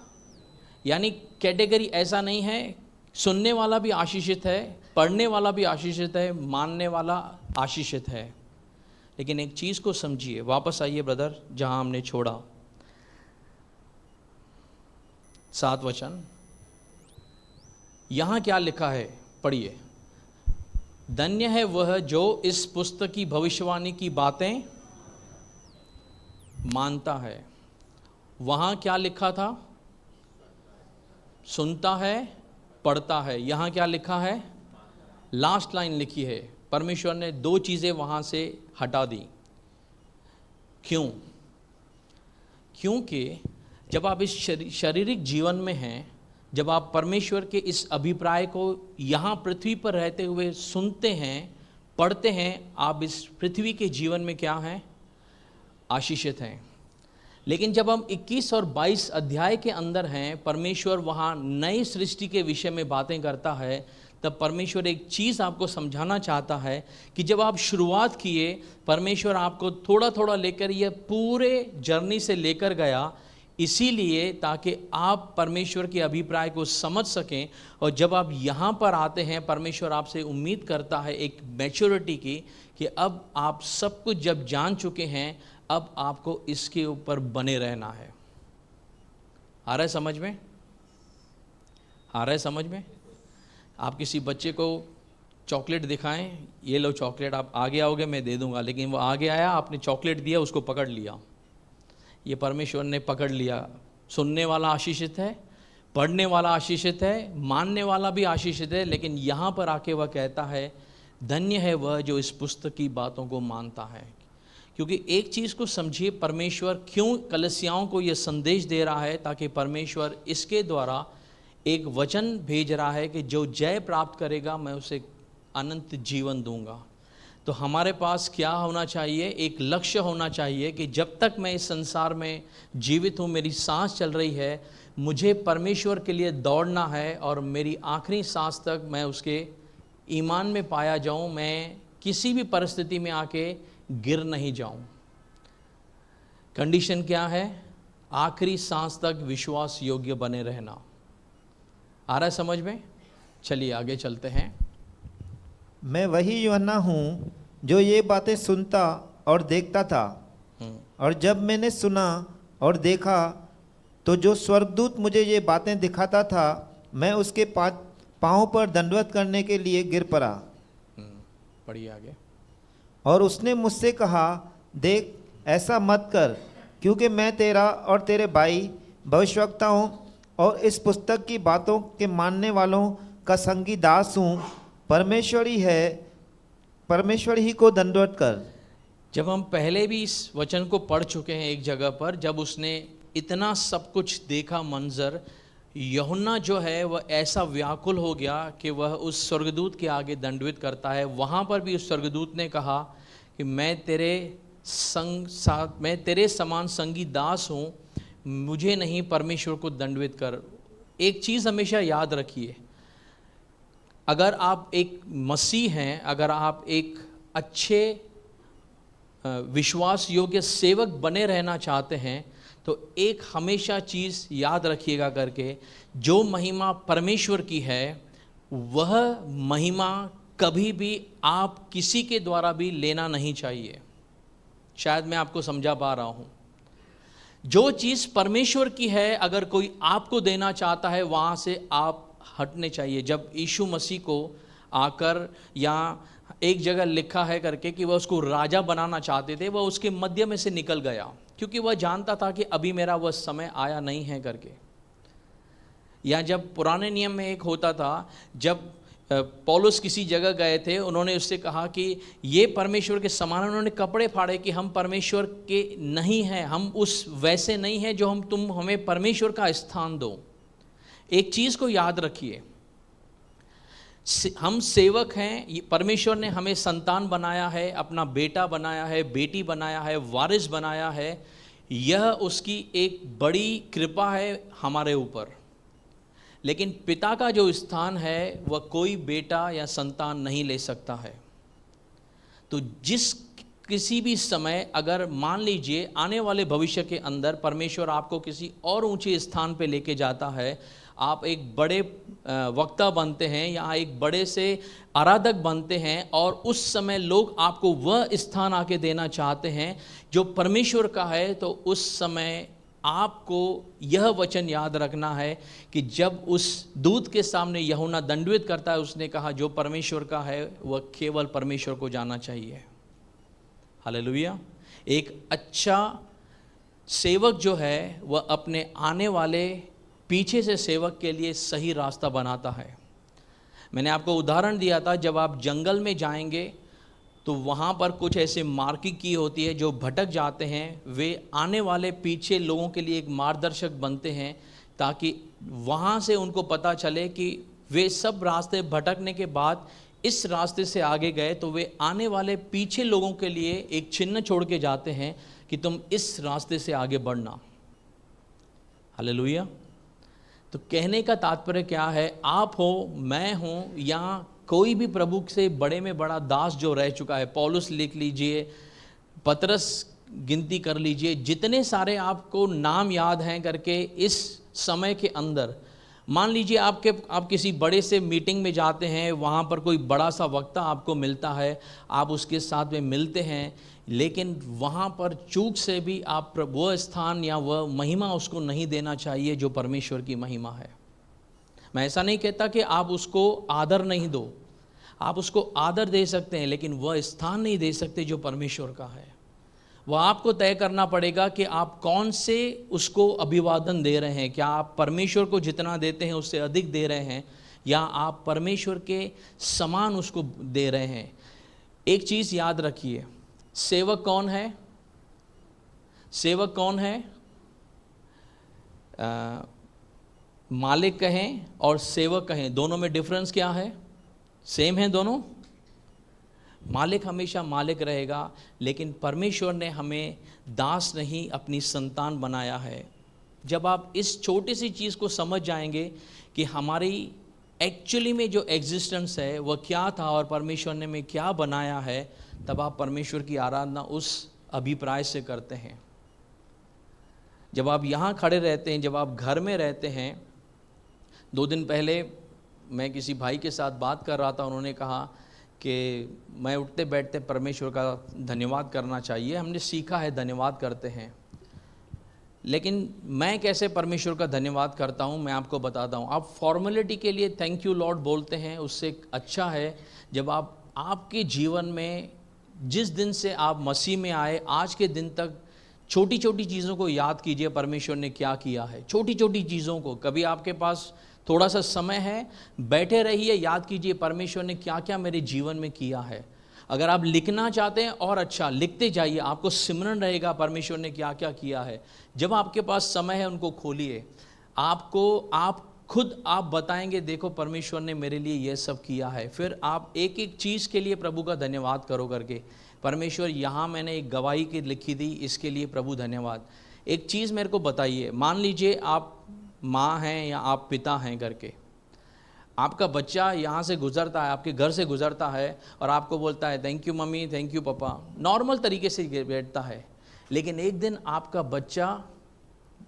यानी कैटेगरी ऐसा नहीं है, सुनने वाला भी आशीषित है, पढ़ने वाला भी आशीषित है, मानने वाला आशीषित है। लेकिन एक चीज़ को समझिए, वापस आइए ब्रदर जहां हमने छोड़ा, 7 वचन, यहां क्या लिखा है पढ़िए। धन्य है वह जो इस पुस्तक की भविष्यवाणी की बातें मानता है। वहां क्या लिखा था, सुनता है, पढ़ता है। यहां क्या लिखा है, लास्ट लाइन लिखी है, परमेश्वर ने 2 चीज़ें वहाँ से हटा दी। क्यों? क्योंकि जब आप इस शारीरिक जीवन में हैं, जब आप परमेश्वर के इस अभिप्राय को यहाँ पृथ्वी पर रहते हुए सुनते हैं, पढ़ते हैं, आप इस पृथ्वी के जीवन में क्या हैं, आशीषित हैं। लेकिन जब हम 21 और 22 अध्याय के अंदर हैं, परमेश्वर वहाँ नई सृष्टि के विषय में बातें करता है, तब परमेश्वर एक चीज़ आपको समझाना चाहता है कि जब आप शुरुआत किए, परमेश्वर आपको थोड़ा थोड़ा लेकर ये पूरे जर्नी से लेकर गया, इसीलिए ताकि आप परमेश्वर के अभिप्राय को समझ सकें। और जब आप यहाँ पर आते हैं, परमेश्वर आपसे उम्मीद करता है एक मैच्योरिटी की, कि अब आप सब कुछ जब जान चुके हैं, अब आपको इसके ऊपर बने रहना है। आ रहा है समझ में? आ रहा है समझ में? आप किसी बच्चे को चॉकलेट दिखाएं, ये लो चॉकलेट, आप आगे आओगे मैं दे दूंगा, लेकिन वो आगे आया, आपने चॉकलेट दिया, उसको पकड़ लिया, ये परमेश्वर ने पकड़ लिया। सुनने वाला आशीषित है, पढ़ने वाला आशीषित है, मानने वाला भी आशीषित है। लेकिन यहाँ पर आके वह कहता है धन्य है वह जो इस पुस्तक की बातों को मानता है। क्योंकि एक चीज़ को समझिए, परमेश्वर क्यों कलीसियाओं को यह संदेश दे रहा है, ताकि परमेश्वर इसके द्वारा एक वचन भेज रहा है कि जो जय प्राप्त करेगा मैं उसे अनंत जीवन दूंगा। तो हमारे पास क्या होना चाहिए, एक लक्ष्य होना चाहिए कि जब तक मैं इस संसार में जीवित हूँ, मेरी सांस चल रही है, मुझे परमेश्वर के लिए दौड़ना है और मेरी आखिरी सांस तक मैं उसके ईमान में पाया जाऊँ, मैं किसी भी परिस्थिति में आके गिर नहीं जाऊँ। कंडीशन क्या है, आखिरी सांस तक विश्वास योग्य बने रहना। आ रहा है समझ में? चलिए आगे चलते हैं। मैं वही यूहन्ना हूँ जो ये बातें सुनता और देखता था। और जब मैंने सुना और देखा, तो जो स्वर्गदूत मुझे ये बातें दिखाता था, मैं उसके पाँव पर दंडवत करने के लिए गिर पड़ा। पढ़िए आगे। और उसने मुझसे कहा, देख ऐसा मत कर, क्योंकि मैं तेरा और तेरे भाई भविष्यवक्ता हूँ और इस पुस्तक की बातों के मानने वालों का संगी दास हूँ। परमेश्वर ही को दंडवत कर। जब हम पहले भी इस वचन को पढ़ चुके हैं एक जगह पर, जब उसने इतना सब कुछ देखा मंजर, यूहन्ना जो है वह ऐसा व्याकुल हो गया कि वह उस स्वर्गदूत के आगे दंडवत करता है। वहाँ पर भी उस स्वर्गदूत ने कहा कि मैं तेरे समान संगी दास हूँ, मुझे नहीं, परमेश्वर को दंडवत कर। एक चीज़ हमेशा याद रखिए, अगर आप एक मसीह हैं, अगर आप एक अच्छे विश्वास योग्य सेवक बने रहना चाहते हैं, तो एक हमेशा चीज़ याद रखिएगा करके, जो महिमा परमेश्वर की है वह महिमा कभी भी आप किसी के द्वारा भी लेना नहीं चाहिए। शायद मैं आपको समझा पा रहा हूँ। जो चीज़ परमेश्वर की है, अगर कोई आपको देना चाहता है, वहाँ से आप हटने चाहिए। जब यीशु मसीह को आकर या एक जगह लिखा है करके कि वह उसको राजा बनाना चाहते थे, वह उसके मध्य में से निकल गया क्योंकि वह जानता था कि अभी मेरा वह समय आया नहीं है करके। या जब पुराने नियम में एक होता था, जब पौलुस किसी जगह गए थे, उन्होंने उससे कहा कि ये परमेश्वर के समान, उन्होंने कपड़े फाड़े कि हम परमेश्वर के नहीं हैं, हम उस वैसे नहीं हैं जो तुम हमें परमेश्वर का स्थान दो। एक चीज़ को याद रखिए, हम सेवक हैं, परमेश्वर ने हमें संतान बनाया है, अपना बेटा बनाया है, बेटी बनाया है, वारिस बनाया है। यह उसकी एक बड़ी कृपा है हमारे ऊपर। लेकिन पिता का जो स्थान है वह कोई बेटा या संतान नहीं ले सकता है। तो किसी भी समय अगर मान लीजिए आने वाले भविष्य के अंदर परमेश्वर आपको किसी और ऊंचे स्थान पे लेके जाता है, आप एक बड़े वक्ता बनते हैं या एक बड़े से आराधक बनते हैं, और उस समय लोग आपको वह स्थान आके देना चाहते हैं जो परमेश्वर का है, तो उस समय आपको यह वचन याद रखना है कि जब उस दूत के सामने यूहन्ना दंडवत करता है, उसने कहा जो परमेश्वर का है वह केवल परमेश्वर को जाना चाहिए। हालेलुया। एक अच्छा सेवक जो है वह अपने आने वाले पीछे से सेवक के लिए सही रास्ता बनाता है। मैंने आपको उदाहरण दिया था, जब आप जंगल में जाएंगे तो वहाँ पर कुछ ऐसे मार्किंग की होती है, जो भटक जाते हैं वे आने वाले पीछे लोगों के लिए एक मार्गदर्शक बनते हैं, ताकि वहाँ से उनको पता चले कि वे सब रास्ते भटकने के बाद इस रास्ते से आगे गए तो वे आने वाले पीछे लोगों के लिए एक चिन्ह छोड़ के जाते हैं कि तुम इस रास्ते से आगे बढ़ना। हालेलुया। तो कहने का तात्पर्य क्या है, आप हो, मैं हूँ, या कोई भी प्रभु से बड़े में बड़ा दास जो रह चुका है, पौलुस लिख लीजिए, पतरस गिनती कर लीजिए, जितने सारे आपको नाम याद हैं करके इस समय के अंदर, मान लीजिए आप किसी बड़े से मीटिंग में जाते हैं, वहाँ पर कोई बड़ा सा वक्ता आपको मिलता है, आप उसके साथ में मिलते हैं, लेकिन वहाँ पर चूक से भी आप वह स्थान या वह महिमा उसको नहीं देना चाहिए जो परमेश्वर की महिमा है। मैं ऐसा नहीं कहता कि आप उसको आदर नहीं दो, आप उसको आदर दे सकते हैं, लेकिन वह स्थान नहीं दे सकते जो परमेश्वर का है। वह आपको तय करना पड़ेगा कि आप कौन से उसको अभिवादन दे रहे हैं। क्या आप परमेश्वर को जितना देते हैं उससे अधिक दे रहे हैं, या आप परमेश्वर के समान उसको दे रहे हैं। एक चीज़ याद रखिए, सेवक कौन है? सेवक कौन है? मालिक कहें और सेवक कहें, दोनों में डिफरेंस क्या है? सेम है दोनों। मालिक हमेशा मालिक रहेगा, लेकिन परमेश्वर ने हमें दास नहीं अपनी संतान बनाया है। जब आप इस छोटी सी चीज़ को समझ जाएंगे कि हमारी एक्चुअली में जो एग्जिस्टेंस है वह क्या था और परमेश्वर ने हमें क्या बनाया है, तब आप परमेश्वर की आराधना उस अभिप्राय से करते हैं। जब आप यहाँ खड़े रहते हैं, जब आप घर में रहते हैं, 2 दिन पहले मैं किसी भाई के साथ बात कर रहा था, उन्होंने कहा कि मैं उठते बैठते परमेश्वर का धन्यवाद करना चाहिए, हमने सीखा है धन्यवाद करते हैं, लेकिन मैं कैसे परमेश्वर का धन्यवाद करता हूँ मैं आपको बताता हूँ। आप फॉर्मेलिटी के लिए थैंक यू लॉर्ड बोलते हैं, उससे अच्छा है जब आप आपके जीवन में जिस दिन से आप मसीह में आए आज के दिन तक छोटी छोटी चीज़ों को याद कीजिए परमेश्वर ने क्या किया है। छोटी छोटी चीज़ों को, कभी आपके पास थोड़ा सा समय है, बैठे रहिए, याद कीजिए परमेश्वर ने क्या क्या मेरे जीवन में किया है। अगर आप लिखना चाहते हैं और अच्छा लिखते जाइए, आपको सिमरन रहेगा परमेश्वर ने क्या क्या किया है। जब आपके पास समय है उनको खोलिए, आप खुद बताएंगे देखो परमेश्वर ने मेरे लिए यह सब किया है। फिर आप एक एक चीज़ के लिए प्रभु का धन्यवाद करो करके, परमेश्वर यहाँ मैंने एक गवाही की लिखी थी, इसके लिए प्रभु धन्यवाद। एक चीज़ मेरे को बताइए, मान लीजिए आप माँ हैं या आप पिता हैं करके, आपका बच्चा यहाँ से गुजरता है, आपके घर से गुजरता है और आपको बोलता है thank you mummy, thank you पापा, नॉर्मल तरीके से बैठता है। लेकिन एक दिन आपका बच्चा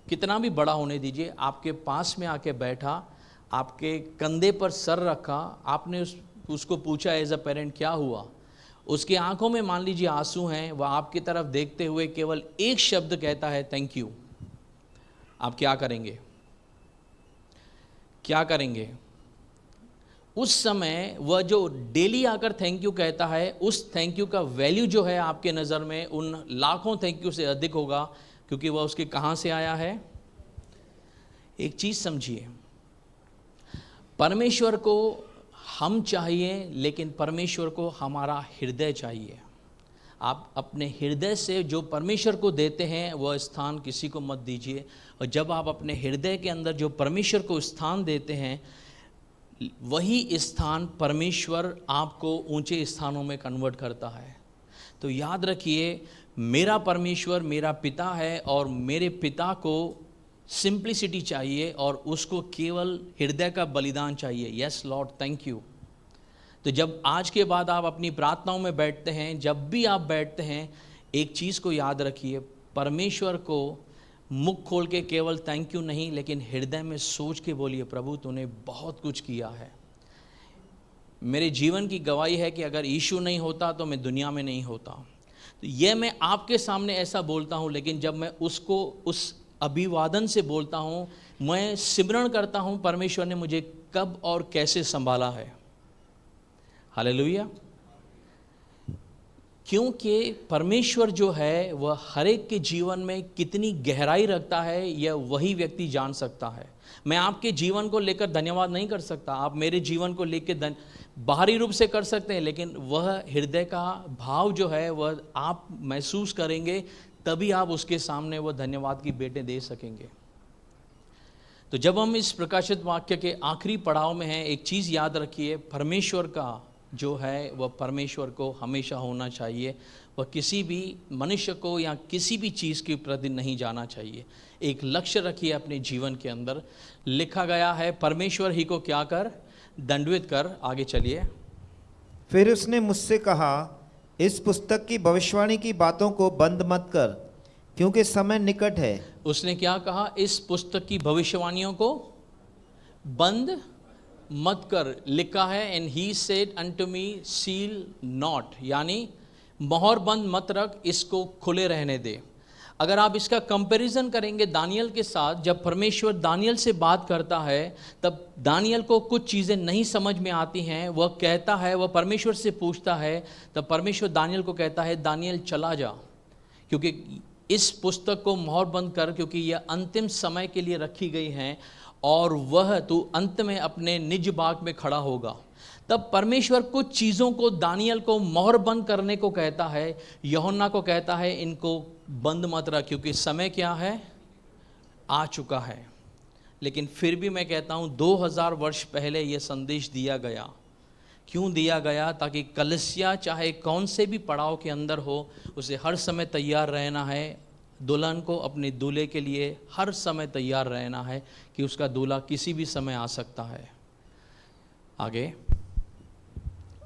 कितना भी बड़ा होने दीजिए, आपके पास में आके बैठा, आपके कंधे पर सर रखा, आपने उसको पूछा एज अ पेरेंट क्या हुआ, उसकी आंखों में मान लीजिए आंसू हैं, वह आपकी तरफ देखते हुए केवल एक शब्द कहता है थैंक यू। आप क्या करेंगे? क्या करेंगे? उस समय वह जो डेली आकर थैंक यू कहता है, उस थैंक यू का वैल्यू जो है आपके नज़र में उन लाखों थैंक यू से अधिक होगा, क्योंकि वह उसके कहाँ से आया है। एक चीज़ समझिए, परमेश्वर को हम चाहिए, लेकिन परमेश्वर को हमारा हृदय चाहिए। आप अपने हृदय से जो परमेश्वर को देते हैं वह स्थान किसी को मत दीजिए, और जब आप अपने हृदय के अंदर जो परमेश्वर को स्थान देते हैं, वही स्थान परमेश्वर आपको ऊंचे स्थानों में कन्वर्ट करता है। तो याद रखिए, मेरा परमेश्वर मेरा पिता है, और मेरे पिता को सिंप्लिसिटी चाहिए और उसको केवल हृदय का बलिदान चाहिए। Yes Lord, thank you. तो जब आज के बाद आप अपनी प्रार्थनाओं में बैठते हैं, जब भी आप बैठते हैं, एक चीज़ को याद रखिए, परमेश्वर को मुख खोल के केवल थैंक यू नहीं, लेकिन हृदय में सोच के बोलिए, प्रभु तूने बहुत कुछ किया है। मेरे जीवन की गवाही है कि अगर यीशु नहीं होता तो मैं दुनिया में नहीं होता। तो यह मैं आपके सामने ऐसा बोलता हूँ, लेकिन जब मैं उसको उस अभिवादन से बोलता हूँ, मैं सिमरण करता हूँ परमेश्वर ने मुझे कब और कैसे संभाला है। हालेलुया। क्योंकि परमेश्वर जो है वह हर एक के जीवन में कितनी गहराई रखता है, यह वही व्यक्ति जान सकता है। मैं आपके जीवन को लेकर धन्यवाद नहीं कर सकता, आप मेरे जीवन को लेकर बाहरी रूप से कर सकते हैं, लेकिन वह हृदय का भाव जो है वह आप महसूस करेंगे, तभी आप उसके सामने वह धन्यवाद की भेंटें दे सकेंगे। तो जब हम इस प्रकाशित वाक्य के आखिरी पड़ाव में हैं, एक चीज़ याद रखिए, परमेश्वर का जो है वह परमेश्वर को हमेशा होना चाहिए, वह किसी भी मनुष्य को या किसी भी चीज़ के प्रति नहीं जाना चाहिए। एक लक्ष्य रखिए अपने जीवन के अंदर। लिखा गया है, परमेश्वर ही को क्या कर, दंडवत कर। आगे चलिए। फिर उसने मुझसे कहा, इस पुस्तक की भविष्यवाणी की बातों को बंद मत कर, क्योंकि समय निकट है। उसने क्या कहा? इस पुस्तक की भविष्यवाणियों को बंद मत कर। लिखा है, and he said unto me seal not, यानी मोहर बंद मत रख, इसको खुले रहने दे। अगर आप इसका कंपैरिजन करेंगे दानियल के साथ, जब परमेश्वर दानियल से बात करता है तब दानियल को कुछ चीज़ें नहीं समझ में आती हैं। वह कहता है, वह परमेश्वर से पूछता है, तब परमेश्वर दानियल को कहता है, दानियल चला जा, क्योंकि इस पुस्तक को मोहर बंद कर, क्योंकि यह अंतिम समय के लिए रखी गई हैं और वह तू अंत में अपने निज बाग में खड़ा होगा। तब परमेश्वर कुछ चीज़ों को दानियल को मोहर बंद करने को कहता है, यूहन्ना को कहता है इनको बंद मत रख, क्योंकि समय क्या है, आ चुका है। लेकिन फिर भी मैं कहता हूँ 2000 वर्ष पहले यह संदेश दिया गया। क्यों दिया गया? ताकि कलीसिया चाहे कौन से भी पड़ाव के अंदर हो, उसे हर समय तैयार रहना है। दुल्हन को अपने दूल्हे के लिए हर समय तैयार रहना है कि उसका दूल्हा किसी भी समय आ सकता है। आगे,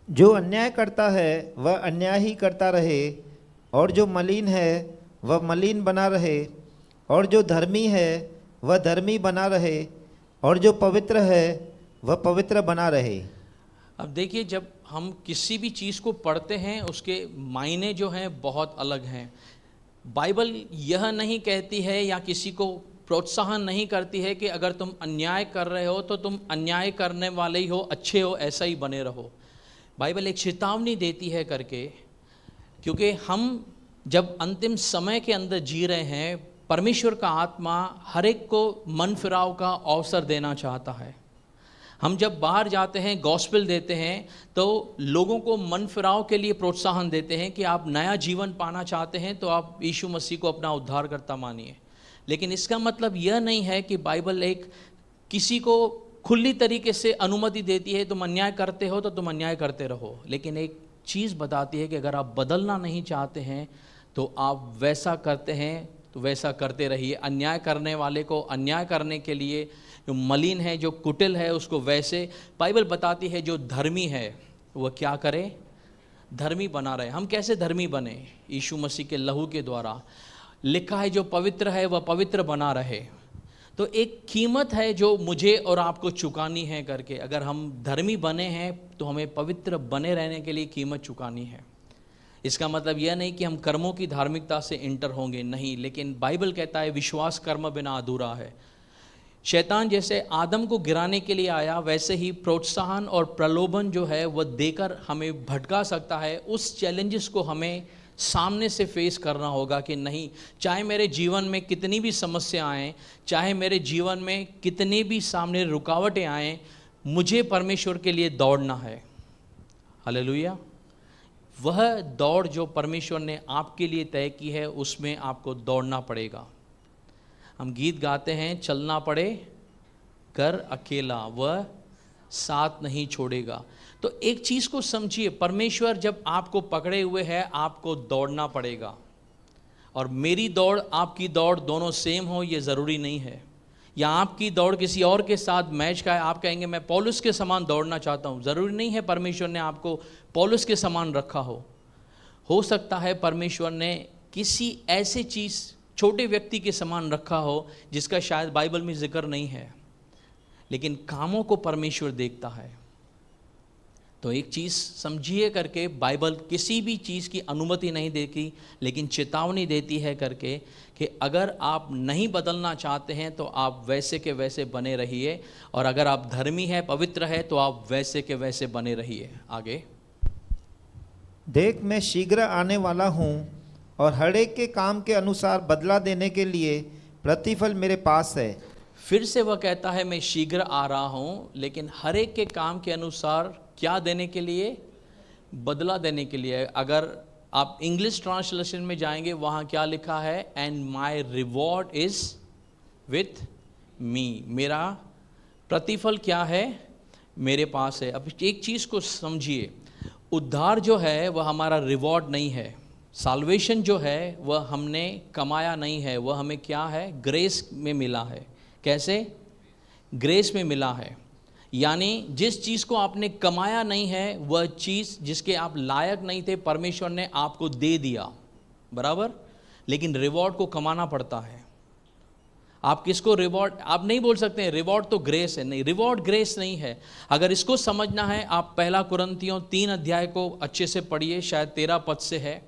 जो अन्याय करता है वह अन्याय ही करता रहे, और जो मलिन है वह मलिन बना रहे, और जो धर्मी है वह धर्मी बना रहे, और जो पवित्र है वह पवित्र बना रहे। अब देखिए, जब हम किसी भी चीज़ को पढ़ते हैं उसके मायने जो हैं बहुत अलग हैं। बाइबल यह नहीं कहती है या किसी को प्रोत्साहन नहीं करती है कि अगर तुम अन्याय कर रहे हो तो तुम अन्याय करने वाले ही हो, अच्छे हो, ऐसा ही बने रहो। बाइबल एक चेतावनी देती है करके, क्योंकि हम जब अंतिम समय के अंदर जी रहे हैं, परमेश्वर का आत्मा हर एक को मन फिराव का अवसर देना चाहता है। हम जब बाहर जाते हैं, गॉस्पेल देते हैं, तो लोगों को मन फिराव के लिए प्रोत्साहन देते हैं कि आप नया जीवन पाना चाहते हैं तो आप यीशु मसीह को अपना उद्धारकर्ता मानिए। लेकिन इसका मतलब यह नहीं है कि बाइबल एक किसी को खुली तरीके से अनुमति देती है, तुम अन्याय करते हो तो तुम अन्याय करते रहो। लेकिन एक चीज़ बताती है कि अगर आप बदलना नहीं चाहते हैं तो आप वैसा करते हैं तो वैसा करते रहिए। अन्याय करने वाले को अन्याय करने के लिए, जो मलिन है, जो कुटिल है, उसको वैसे। बाइबल बताती है जो धर्मी है वह क्या करे, धर्मी बना रहे। हम कैसे धर्मी बने? यीशु मसीह के लहू के द्वारा। लिखा है जो पवित्र है वह पवित्र बना रहे। तो एक कीमत है जो मुझे और आपको चुकानी है करके। अगर हम धर्मी बने हैं तो हमें पवित्र बने रहने के लिए कीमत चुकानी है। इसका मतलब यह नहीं कि हम कर्मों की धार्मिकता से इंटर होंगे, नहीं। लेकिन बाइबल कहता है विश्वास कर्म बिना अधूरा है। शैतान जैसे आदम को गिराने के लिए आया, वैसे ही प्रोत्साहन और प्रलोभन जो है वह देकर हमें भटका सकता है। उस चैलेंजेस को हमें सामने से फेस करना होगा कि नहीं, चाहे मेरे जीवन में कितनी भी समस्या आएँ, चाहे मेरे जीवन में कितनी भी सामने रुकावटें आएँ, मुझे परमेश्वर के लिए दौड़ना है। हालेलुया। वह दौड़ जो परमेश्वर ने आपके लिए तय की है, उसमें आपको दौड़ना पड़ेगा। हम गीत गाते हैं, चलना पड़े कर अकेला वह साथ नहीं छोड़ेगा। तो एक चीज़ को समझिए, परमेश्वर जब आपको पकड़े हुए है, आपको दौड़ना पड़ेगा। और मेरी दौड़ आपकी दौड़ दोनों सेम हो ये ज़रूरी नहीं है, या आपकी दौड़ किसी और के साथ मैच का है। आप कहेंगे मैं पौलुस के समान दौड़ना चाहता हूँ, ज़रूरी नहीं है परमेश्वर ने आपको पौलुस के समान रखा हो सकता है परमेश्वर ने किसी ऐसे चीज़ छोटे व्यक्ति के समान रखा हो जिसका शायद बाइबल में जिक्र नहीं है, लेकिन कामों को परमेश्वर देखता है। तो एक चीज़ समझिए करके, बाइबल किसी भी चीज़ की अनुमति नहीं देती, लेकिन चेतावनी देती है करके कि अगर आप नहीं बदलना चाहते हैं तो आप वैसे के वैसे बने रहिए, और अगर आप धर्मी है, पवित्र है, तो आप वैसे के वैसे बने रहिए। आगे, देख मैं शीघ्र आने वाला हूँ, और हर एक के काम के अनुसार बदला देने के लिए प्रतिफल मेरे पास है। फिर से वह कहता है मैं शीघ्र आ रहा हूँ, लेकिन हर एक के काम के अनुसार क्या देने के लिए? बदला देने के लिए। अगर आप इंग्लिश ट्रांसलेशन में जाएंगे, वहाँ क्या लिखा है? And my reward is with me. मेरा प्रतिफल क्या है? मेरे पास है। अब एक चीज़ को समझिए, उद्धार जो है वह हमारा रिवॉर्ड नहीं है। साल्वेशन जो है वह हमने कमाया नहीं है, वह हमें क्या है? ग्रेस में मिला है। कैसे? ग्रेस में मिला है। यानी जिस चीज़ को आपने कमाया नहीं है, वह चीज़ जिसके आप लायक नहीं थे, परमेश्वर ने आपको दे दिया, बराबर। लेकिन रिवॉर्ड को कमाना पड़ता है। आप किसको रिवॉर्ड, आप नहीं बोल सकते हैं रिवॉर्ड तो ग्रेस है। नहीं, रिवॉर्ड ग्रेस नहीं है। अगर इसको समझना है, आप पहला कुरिन्थियों 3 अध्याय को अच्छे से पढ़िए, शायद 13 पद से है।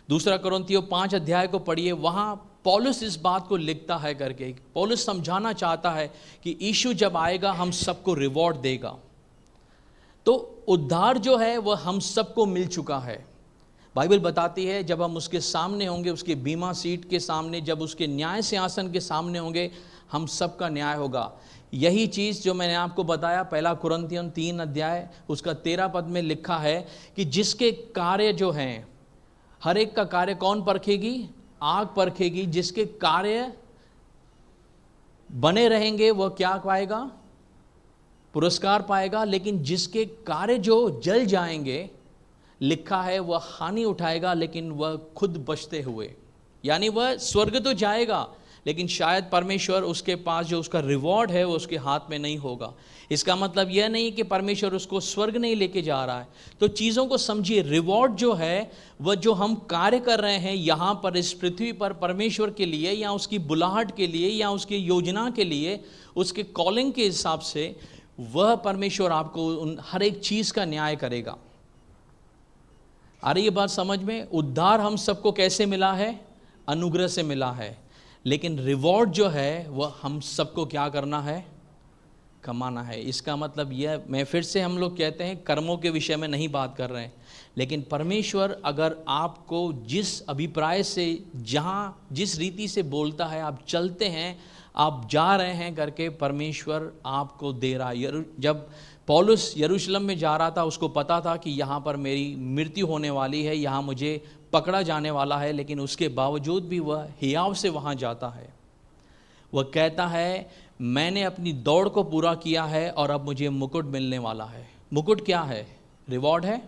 दूसरा कुरिन्थियों 5 अध्याय को पढ़िए, वहाँ पौलुस इस बात को लिखता है करके, पौलुस समझाना चाहता है कि यीशु जब आएगा हम सबको रिवॉर्ड देगा। तो उद्धार जो है वह हम सबको मिल चुका है। बाइबल बताती है जब हम उसके सामने होंगे, उसके बीमा सीट के सामने, जब उसके न्याय सिंहासन के सामने होंगे, हम सबका न्याय होगा। यही चीज़ जो मैंने आपको बताया, पहला कुरिन्थियों 3 अध्याय उसका 13 पद में लिखा है कि जिसके कार्य जो हैं, हर एक का कार्य कौन परखेगी? आग परखेगी। जिसके कार्य बने रहेंगे वह क्या पाएगा? पुरस्कार पाएगा। लेकिन जिसके कार्य जो जल जाएंगे, लिखा है वह हानि उठाएगा, लेकिन वह खुद बचते हुए। यानी वह स्वर्ग तो जाएगा, लेकिन शायद परमेश्वर उसके पास जो उसका रिवॉर्ड है वो उसके हाथ में नहीं होगा। इसका मतलब यह नहीं कि परमेश्वर उसको स्वर्ग नहीं लेके जा रहा है। तो चीज़ों को समझिए, रिवॉर्ड जो है वह जो हम कार्य कर रहे हैं यहाँ पर इस पृथ्वी पर परमेश्वर के लिए, या उसकी बुलाहट के लिए, या उसकी योजना के लिए, उसके कॉलिंग के हिसाब से, वह परमेश्वर आपको उन हर एक चीज़ का न्याय करेगा। आ रही ये बात समझ में? उद्धार हम सबको कैसे मिला है? अनुग्रह से मिला है। लेकिन रिवॉर्ड जो है वह हम सबको क्या करना है? कमाना है। इसका मतलब यह, मैं फिर से, हम लोग कहते हैं कर्मों के विषय में नहीं बात कर रहे हैं, लेकिन परमेश्वर अगर आपको जिस अभिप्राय से, जहाँ जिस रीति से बोलता है, आप चलते हैं, आप जा रहे हैं करके, परमेश्वर आपको दे रहा है। जब पौलुस यरूशलेम में जा रहा था, उसको पता था कि यहाँ पर मेरी मृत्यु होने वाली है, यहाँ मुझे पकड़ा जाने वाला है, लेकिन उसके बावजूद भी वह हियाव से वहाँ जाता है। वह कहता है मैंने अपनी दौड़ को पूरा किया है और अब मुझे मुकुट मिलने वाला है। मुकुट क्या है? रिवॉर्ड है।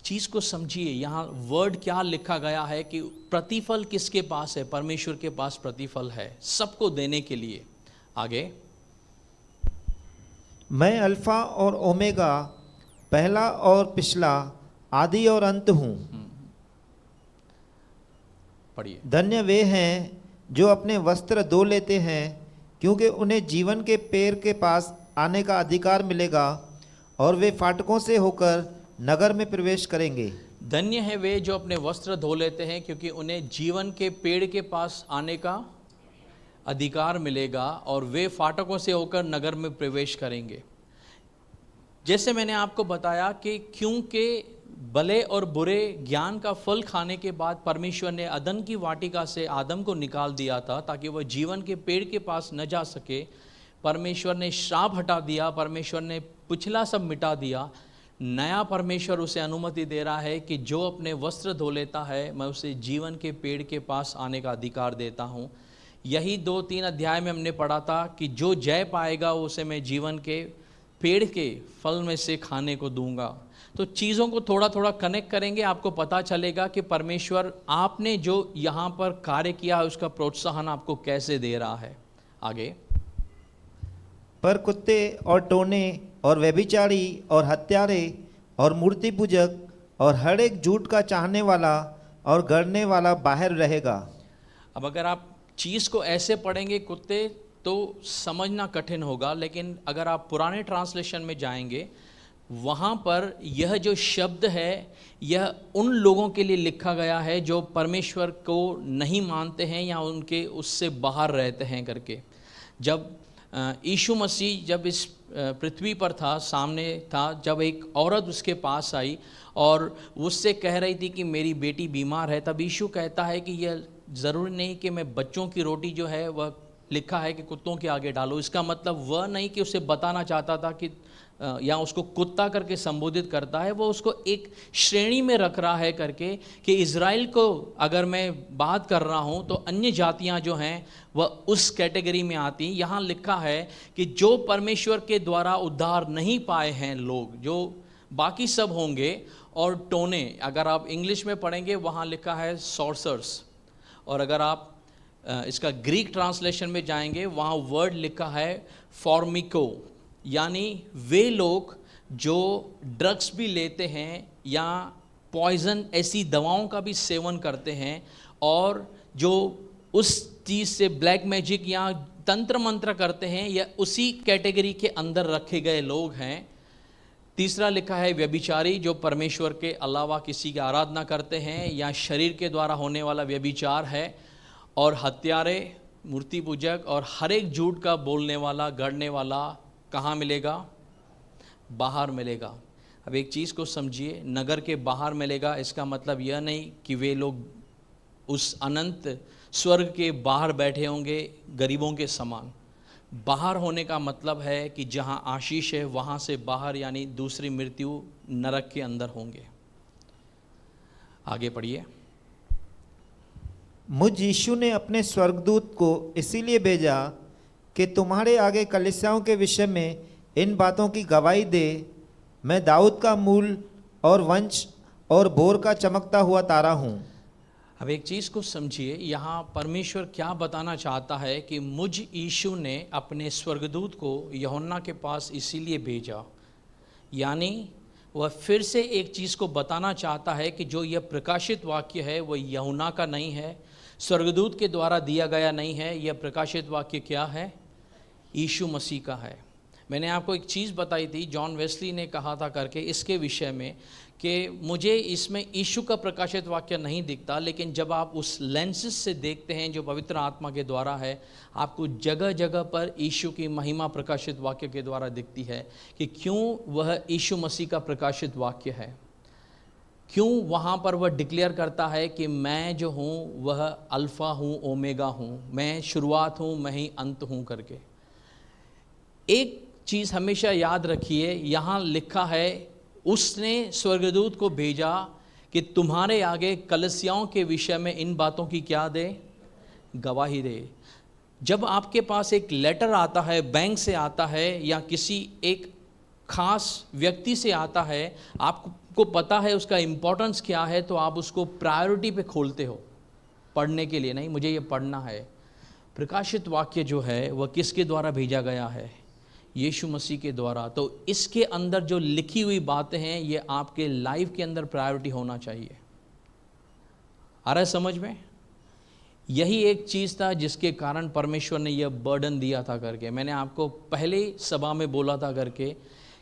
चीज़ को समझिए, यहाँ वर्ड क्या लिखा गया है कि प्रतिफल किसके पास है? परमेश्वर के पास प्रतिफल है सबको देने के लिए। आगे, मैं अल्फा और ओमेगा, पहला और पिछला, आदि और अंत हूँ। पढ़िए। धन्य वे हैं जो अपने वस्त्र धो लेते हैं, क्योंकि उन्हें जीवन के पेड़ के पास आने का अधिकार मिलेगा, और वे फाटकों से होकर नगर में प्रवेश करेंगे। धन्य है वे जो अपने वस्त्र धो लेते हैं, क्योंकि उन्हें जीवन के पेड़ के पास आने का अधिकार मिलेगा और वे फाटकों से होकर नगर में प्रवेश करेंगे। जैसे मैंने आपको बताया कि क्योंकि भले और बुरे ज्ञान का फल खाने के बाद परमेश्वर ने अदन की वाटिका से आदम को निकाल दिया था ताकि वह जीवन के पेड़ के पास न जा सके। परमेश्वर ने श्राप हटा दिया, परमेश्वर ने पिछला सब मिटा दिया। नया परमेश्वर उसे अनुमति दे रहा है कि जो अपने वस्त्र धो लेता है मैं उसे जीवन के पेड़ के पास आने का अधिकार देता हूँ। यही 2-3 अध्याय में हमने पढ़ा था कि जो जय पाएगा उसे मैं जीवन के पेड़ के फल में से खाने को दूंगा। तो चीज़ों को थोड़ा थोड़ा कनेक्ट करेंगे, आपको पता चलेगा कि परमेश्वर आपने जो यहाँ पर कार्य किया है उसका प्रोत्साहन आपको कैसे दे रहा है। आगे, पर कुत्ते और टोने और व्यभिचारी और हत्यारे और मूर्ति पूजक और हर एक झूठ का चाहने वाला और गढ़ने वाला बाहर रहेगा। अब अगर आप चीज़ को ऐसे पढ़ेंगे कुत्ते तो समझना कठिन होगा, लेकिन अगर आप पुराने ट्रांसलेशन में जाएंगे वहाँ पर यह जो शब्द है यह उन लोगों के लिए लिखा गया है जो परमेश्वर को नहीं मानते हैं या उनके उससे बाहर रहते हैं करके। जब यीशु मसीह जब इस पृथ्वी पर था, सामने था, जब एक औरत उसके पास आई और उससे कह रही थी कि मेरी बेटी बीमार है, तब यीशु कहता है कि यह ज़रूरी नहीं कि मैं बच्चों की रोटी जो है वह लिखा है कि कुत्तों के आगे डालो। इसका मतलब वह नहीं कि उसे बताना चाहता था कि या उसको कुत्ता करके संबोधित करता है, वो उसको एक श्रेणी में रख रहा है करके कि इज़राइल को अगर मैं बात कर रहा हूँ तो अन्य जातियाँ जो हैं वह उस कैटेगरी में आती। यहाँ लिखा है कि जो परमेश्वर के द्वारा उद्धार नहीं पाए हैं लोग, जो बाकी सब होंगे, और टोने, अगर आप इंग्लिश में पढ़ेंगे वहाँ लिखा है सॉर्सर्स, और अगर आप इसका ग्रीक ट्रांसलेशन में जाएंगे वहाँ वर्ड लिखा है फॉर्मिको, यानी वे लोग जो ड्रग्स भी लेते हैं या पॉइजन ऐसी दवाओं का भी सेवन करते हैं और जो उस चीज़ से ब्लैक मैजिक या तंत्र मंत्र करते हैं, या उसी कैटेगरी के अंदर रखे गए लोग हैं। तीसरा लिखा है व्यभिचारी, जो परमेश्वर के अलावा किसी की आराधना करते हैं या शरीर के द्वारा होने वाला व्यभिचार है, और हत्यारे, मूर्ति पूजक और हर एक झूठ का बोलने वाला, गढ़ने वाला कहाँ मिलेगा? बाहर मिलेगा। अब एक चीज़ को समझिए, नगर के बाहर मिलेगा इसका मतलब यह नहीं कि वे लोग उस अनंत स्वर्ग के बाहर बैठे होंगे गरीबों के समान। बाहर होने का मतलब है कि जहाँ आशीष है वहाँ से बाहर, यानी दूसरी मृत्यु नरक के अंदर होंगे। आगे पढ़िए। मुझ यीशु ने अपने स्वर्गदूत को इसीलिए भेजा कि तुम्हारे आगे कलीसियाओं के विषय में इन बातों की गवाही दे। मैं दाऊद का मूल और वंश और भोर का चमकता हुआ तारा हूँ। अब एक चीज़ को समझिए, यहाँ परमेश्वर क्या बताना चाहता है कि मुझ यीशु ने अपने स्वर्गदूत को यूहन्ना के पास इसीलिए भेजा, यानी वह फिर से एक चीज़ को बताना चाहता है कि जो यह प्रकाशित वाक्य है वह यूहन्ना का नहीं है, स्वर्गदूत के द्वारा दिया गया नहीं है। यह प्रकाशित वाक्य क्या है? यीशु मसीह का है। मैंने आपको एक चीज़ बताई थी, जॉन वेस्ली ने कहा था करके इसके विषय में, कि मुझे इसमें यीशु का प्रकाशित वाक्य नहीं दिखता, लेकिन जब आप उस लेंसेस से देखते हैं जो पवित्र आत्मा के द्वारा है, आपको जगह जगह पर यीशु की महिमा प्रकाशित वाक्य के द्वारा दिखती है कि क्यों वह यीशु मसीह का प्रकाशित वाक्य है, क्यों वहाँ पर वह डिक्लेयर करता है कि मैं जो हूँ वह अल्फ़ा हूँ, ओमेगा हूँ, मैं शुरुआत हूँ, मैं ही अंत हूँ करके। एक चीज़ हमेशा याद रखिए, यहाँ लिखा है उसने स्वर्गदूत को भेजा कि तुम्हारे आगे कलीसियाओं के विषय में इन बातों की क्या दे? गवाही दे। जब आपके पास एक लेटर आता है, बैंक से आता है या किसी एक खास व्यक्ति से आता है, आपको पता है उसका इम्पोर्टेंस क्या है, तो आप उसको प्रायोरिटी पे खोलते हो पढ़ने के लिए। नहीं, मुझे ये पढ़ना है। प्रकाशित वाक्य जो है वह किसके द्वारा भेजा गया है? यीशु मसीह के द्वारा। तो इसके अंदर जो लिखी हुई बातें हैं ये आपके लाइफ के अंदर प्रायोरिटी होना चाहिए। आ रहा है समझ में? यही एक चीज़ था जिसके कारण परमेश्वर ने यह बर्डन दिया था करके। मैंने आपको पहले सभा में बोला था करके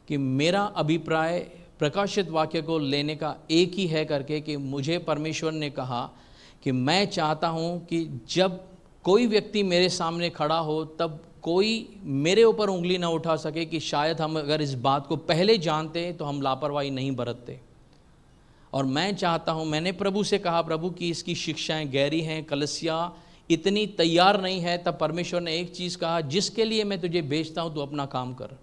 कि मेरा अभिप्राय प्रकाशित वाक्य को लेने का एक ही है करके, कि मुझे परमेश्वर ने कहा कि मैं चाहता हूँ कि जब कोई व्यक्ति मेरे सामने खड़ा हो तब कोई मेरे ऊपर उंगली ना उठा सके कि शायद हम अगर इस बात को पहले जानते तो हम लापरवाही नहीं बरतते। और मैं चाहता हूँ, मैंने प्रभु से कहा, प्रभु की इसकी शिक्षाएं गहरी हैं, कलीसिया इतनी तैयार नहीं है। तब परमेश्वर ने एक चीज़ कहा, जिसके लिए मैं तुझे भेजता हूँ तू अपना काम कर।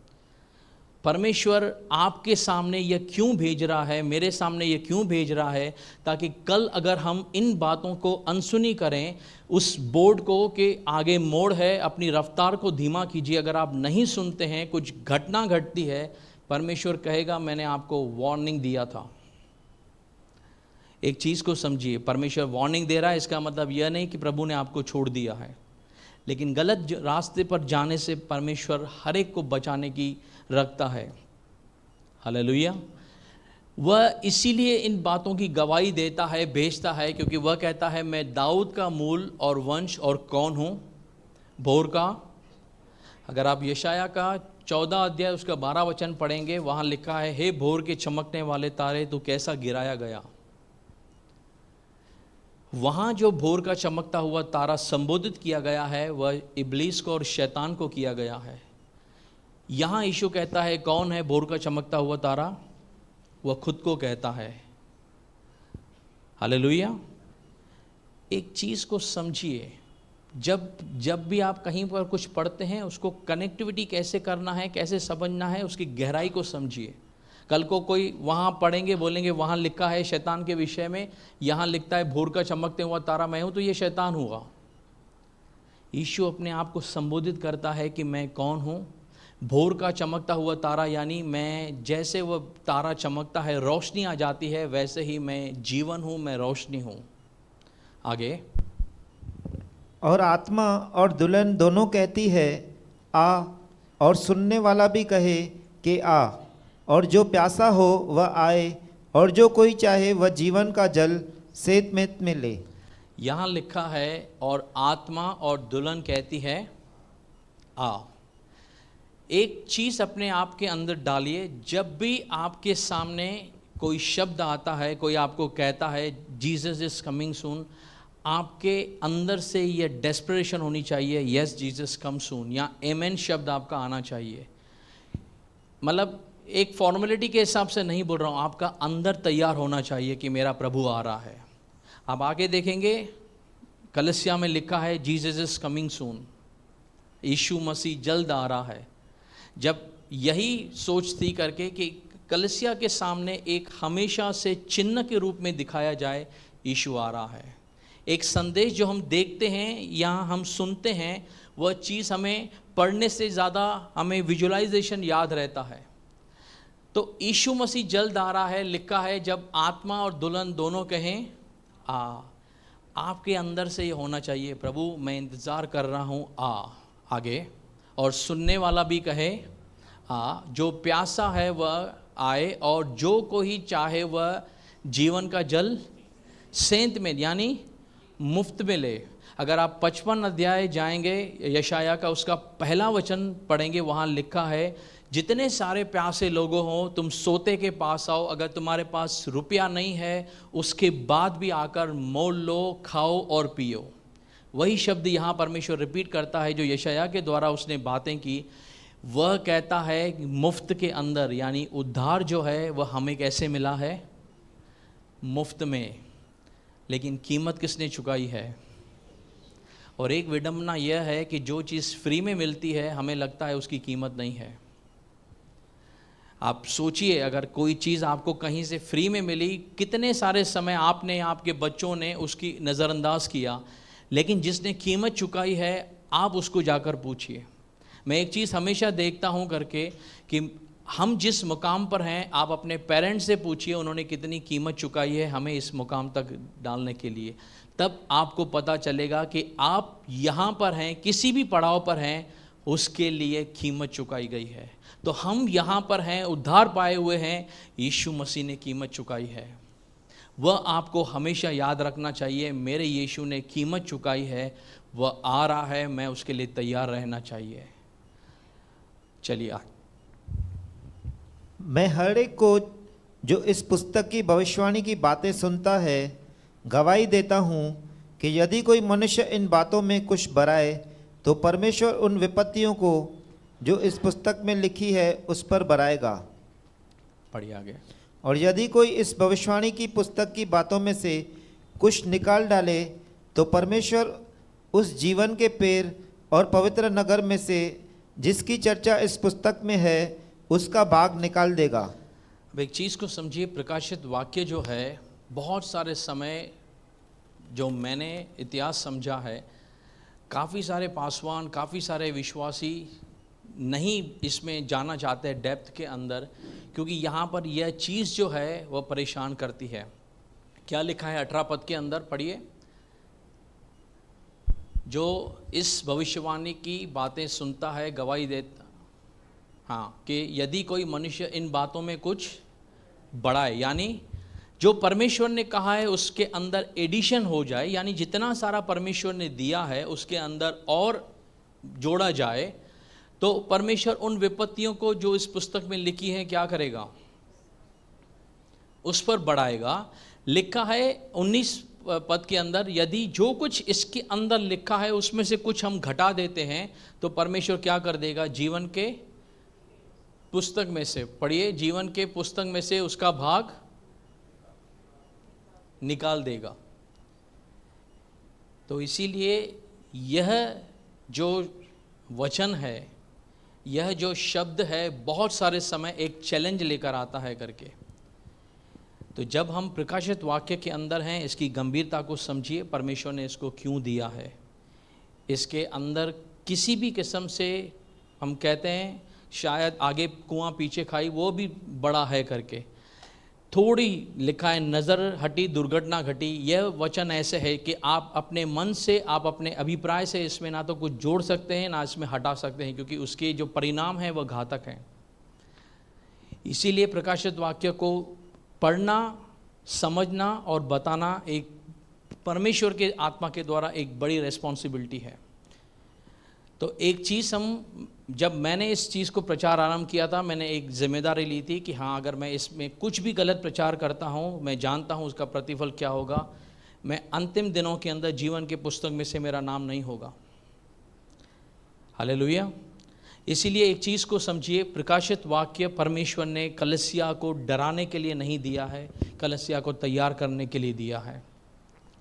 परमेश्वर आपके सामने यह क्यों भेज रहा है, मेरे सामने यह क्यों भेज रहा है, ताकि कल अगर हम इन बातों को अनसुनी करें, उस बोर्ड को कि आगे मोड़ है, अपनी रफ्तार को धीमा कीजिए। अगर आप नहीं सुनते हैं, कुछ घटना घटती है, परमेश्वर कहेगा मैंने आपको वार्निंग दिया था। एक चीज़ को समझिए, परमेश्वर वार्निंग दे रहा है, इसका मतलब यह नहीं कि प्रभु ने आपको छोड़ दिया है, लेकिन गलत रास्ते पर जाने से परमेश्वर हर एक को बचाने की रखता है। हालेलुया। वह इसीलिए इन बातों की गवाही देता है, भेजता है, क्योंकि वह कहता है मैं दाऊद का मूल और वंश और कौन हूँ, भोर का। अगर आप यशाया का 14 अध्याय उसका 12 वचन पढ़ेंगे, वहाँ लिखा है, हे भोर के चमकने वाले तारे, तू कैसा गिराया गया। वहाँ जो भोर का चमकता हुआ तारा संबोधित किया गया है, वह इब्लीस को और शैतान को किया गया है। यहाँ यीशु कहता है कौन है भोर का चमकता हुआ तारा, वह खुद को कहता है। हालेलुया। एक चीज़ को समझिए, जब भी आप कहीं पर कुछ पढ़ते हैं, उसको कनेक्टिविटी कैसे करना है, कैसे समझना है, उसकी गहराई को समझिए। कल को कोई वहाँ पढ़ेंगे, बोलेंगे वहाँ लिखा है शैतान के विषय में, यहाँ लिखता है भोर का चमकते हुआ तारा मैं हूँ, तो ये शैतान हुआ। यीशु अपने आप को संबोधित करता है कि मैं कौन हूँ, भोर का चमकता हुआ तारा, यानी मैं, जैसे वह तारा चमकता है, रोशनी आ जाती है, वैसे ही मैं जीवन हूँ, मैं रोशनी हूँ। आगे, और आत्मा और दुल्हन दोनों कहती है आ, और सुनने वाला भी कहे कि आ, और जो प्यासा हो वह आए, और जो कोई चाहे वह जीवन का जल सेत में ले। यहाँ लिखा है और आत्मा और दुल्हन कहती है आ। एक चीज़ अपने आप के अंदर डालिए, जब भी आपके सामने कोई शब्द आता है, कोई आपको कहता है जीसस इज कमिंग सून, आपके अंदर से ये डेस्परेशन होनी चाहिए, यस जीसस कम सून, या एमेन शब्द आपका आना चाहिए। मतलब एक फॉर्मेलिटी के हिसाब से नहीं बोल रहा हूँ, आपका अंदर तैयार होना चाहिए कि मेरा प्रभु आ रहा है। आप आगे देखेंगे, कलीसिया में लिखा है जीसस इज कमिंग सून, यीशु मसीह जल्द आ रहा है। जब यही सोच थी करके कि कलीसिया के सामने एक हमेशा से चिन्ह के रूप में दिखाया जाए, यीशु आ रहा है। एक संदेश जो हम देखते हैं या हम सुनते हैं, वह चीज़ हमें पढ़ने से ज़्यादा हमें विजुअलाइजेशन याद रहता है। तो यीशु मसीह जल्द आ रहा है, लिखा है जब आत्मा और दुल्हन दोनों कहें आ। आपके अंदर से ये होना चाहिए, प्रभु मैं इंतज़ार कर रहा हूँ, आ। आगे, और सुनने वाला भी कहे आ, जो प्यासा है वह आए, और जो कोई चाहे वह जीवन का जल सेंत में, यानी मुफ्त में ले। अगर आप 55 अध्याय जाएंगे यशाया का, उसका पहला वचन पढ़ेंगे, वहाँ लिखा है जितने सारे प्यासे लोगों हों, तुम सोते के पास आओ, अगर तुम्हारे पास रुपया नहीं है उसके बाद भी आकर मोल लो, खाओ और पियो। वही शब्द यहाँ परमेश्वर रिपीट करता है जो यशाया के द्वारा उसने बातें की। वह कहता है मुफ्त के अंदर, यानी उद्धार जो है वह हमें कैसे मिला है, मुफ्त में। लेकिन कीमत किसने चुकाई है। और एक विडंबना यह है कि जो चीज़ फ्री में मिलती है हमें लगता है उसकी कीमत नहीं है। आप सोचिए, अगर कोई चीज़ आपको कहीं से फ्री में मिली, कितने सारे समय आपने, आपके बच्चों ने उसकी नज़रअंदाज किया, लेकिन जिसने कीमत चुकाई है आप उसको जाकर पूछिए। मैं एक चीज़ हमेशा देखता हूँ करके कि हम जिस मुकाम पर हैं, आप अपने पेरेंट्स से पूछिए उन्होंने कितनी कीमत चुकाई है हमें इस मुकाम तक डालने के लिए। तब आपको पता चलेगा कि आप यहाँ पर हैं, किसी भी पड़ाव पर हैं, उसके लिए कीमत चुकाई गई है। तो हम यहाँ पर हैं, उद्धार पाए हुए हैं, यीशु मसीह ने कीमत चुकाई है। वह आपको हमेशा याद रखना चाहिए, मेरे यीशु ने कीमत चुकाई है, वह आ रहा है, मैं उसके लिए तैयार रहना चाहिए। चलिए मैं हर एक को जो इस पुस्तक की भविष्यवाणी की बातें सुनता है गवाही देता हूँ कि यदि कोई मनुष्य इन बातों में कुछ बढ़ाए तो परमेश्वर उन विपत्तियों को जो इस पुस्तक में लिखी है उस पर बढ़ाएगा। पढ़िए आगे। और यदि कोई इस भविष्यवाणी की पुस्तक की बातों में से कुछ निकाल डाले तो परमेश्वर उस जीवन के पेड़ और पवित्र नगर में से जिसकी चर्चा इस पुस्तक में है उसका भाग निकाल देगा। अब एक चीज़ को समझिए, प्रकाशित वाक्य जो है, बहुत सारे समय जो मैंने इतिहास समझा है, काफ़ी सारे पासवान, काफ़ी सारे विश्वासी नहीं इसमें जाना चाहते हैं डेप्थ के अंदर, क्योंकि यहाँ पर यह चीज़ जो है वह परेशान करती है। क्या लिखा है 18 पद के अंदर, पढ़िए। जो इस भविष्यवाणी की बातें सुनता है, गवाही देता, हाँ, कि यदि कोई मनुष्य इन बातों में कुछ बढ़ाए, यानी जो परमेश्वर ने कहा है उसके अंदर एडिशन हो जाए, यानी जितना सारा परमेश्वर ने दिया है उसके अंदर और जोड़ा जाए, तो परमेश्वर उन विपत्तियों को जो इस पुस्तक में लिखी है क्या करेगा, उस पर बढ़ाएगा। लिखा है 19 पद के अंदर, यदि जो कुछ इसके अंदर लिखा है उसमें से कुछ हम घटा देते हैं तो परमेश्वर क्या कर देगा, जीवन के पुस्तक में से, पढ़िए, जीवन के पुस्तक में से उसका भाग निकाल देगा। तो इसीलिए यह जो वचन है, यह जो शब्द है, बहुत सारे समय एक चैलेंज लेकर आता है करके। तो जब हम प्रकाशित वाक्य के अंदर हैं, इसकी गंभीरता को समझिए, परमेश्वर ने इसको क्यों दिया है। इसके अंदर किसी भी किस्म से हम कहते हैं शायद आगे कुआं पीछे खाई, वो भी बड़ा है करके थोड़ी लिखा है, नज़र हटी दुर्घटना घटी। यह वचन ऐसे है कि आप अपने मन से, आप अपने अभिप्राय से इसमें ना तो कुछ जोड़ सकते हैं ना इसमें हटा सकते हैं, क्योंकि उसके जो परिणाम हैं वह घातक हैं। इसीलिए प्रकाशित वाक्य को पढ़ना, समझना और बताना एक परमेश्वर के आत्मा के द्वारा एक बड़ी रिस्पॉन्सिबिलिटी है। तो एक चीज़ हम, जब मैंने इस चीज़ को प्रचार आरंभ किया था, मैंने एक जिम्मेदारी ली थी कि हाँ, अगर मैं इसमें कुछ भी गलत प्रचार करता हूँ, मैं जानता हूँ उसका प्रतिफल क्या होगा। मैं अंतिम दिनों के अंदर जीवन के पुस्तक में से मेरा नाम नहीं होगा। हालेलुया। इसीलिए एक चीज़ को समझिए, प्रकाशित वाक्य परमेश्वर ने कलीसिया को डराने के लिए नहीं दिया है, कलीसिया को तैयार करने के लिए दिया है।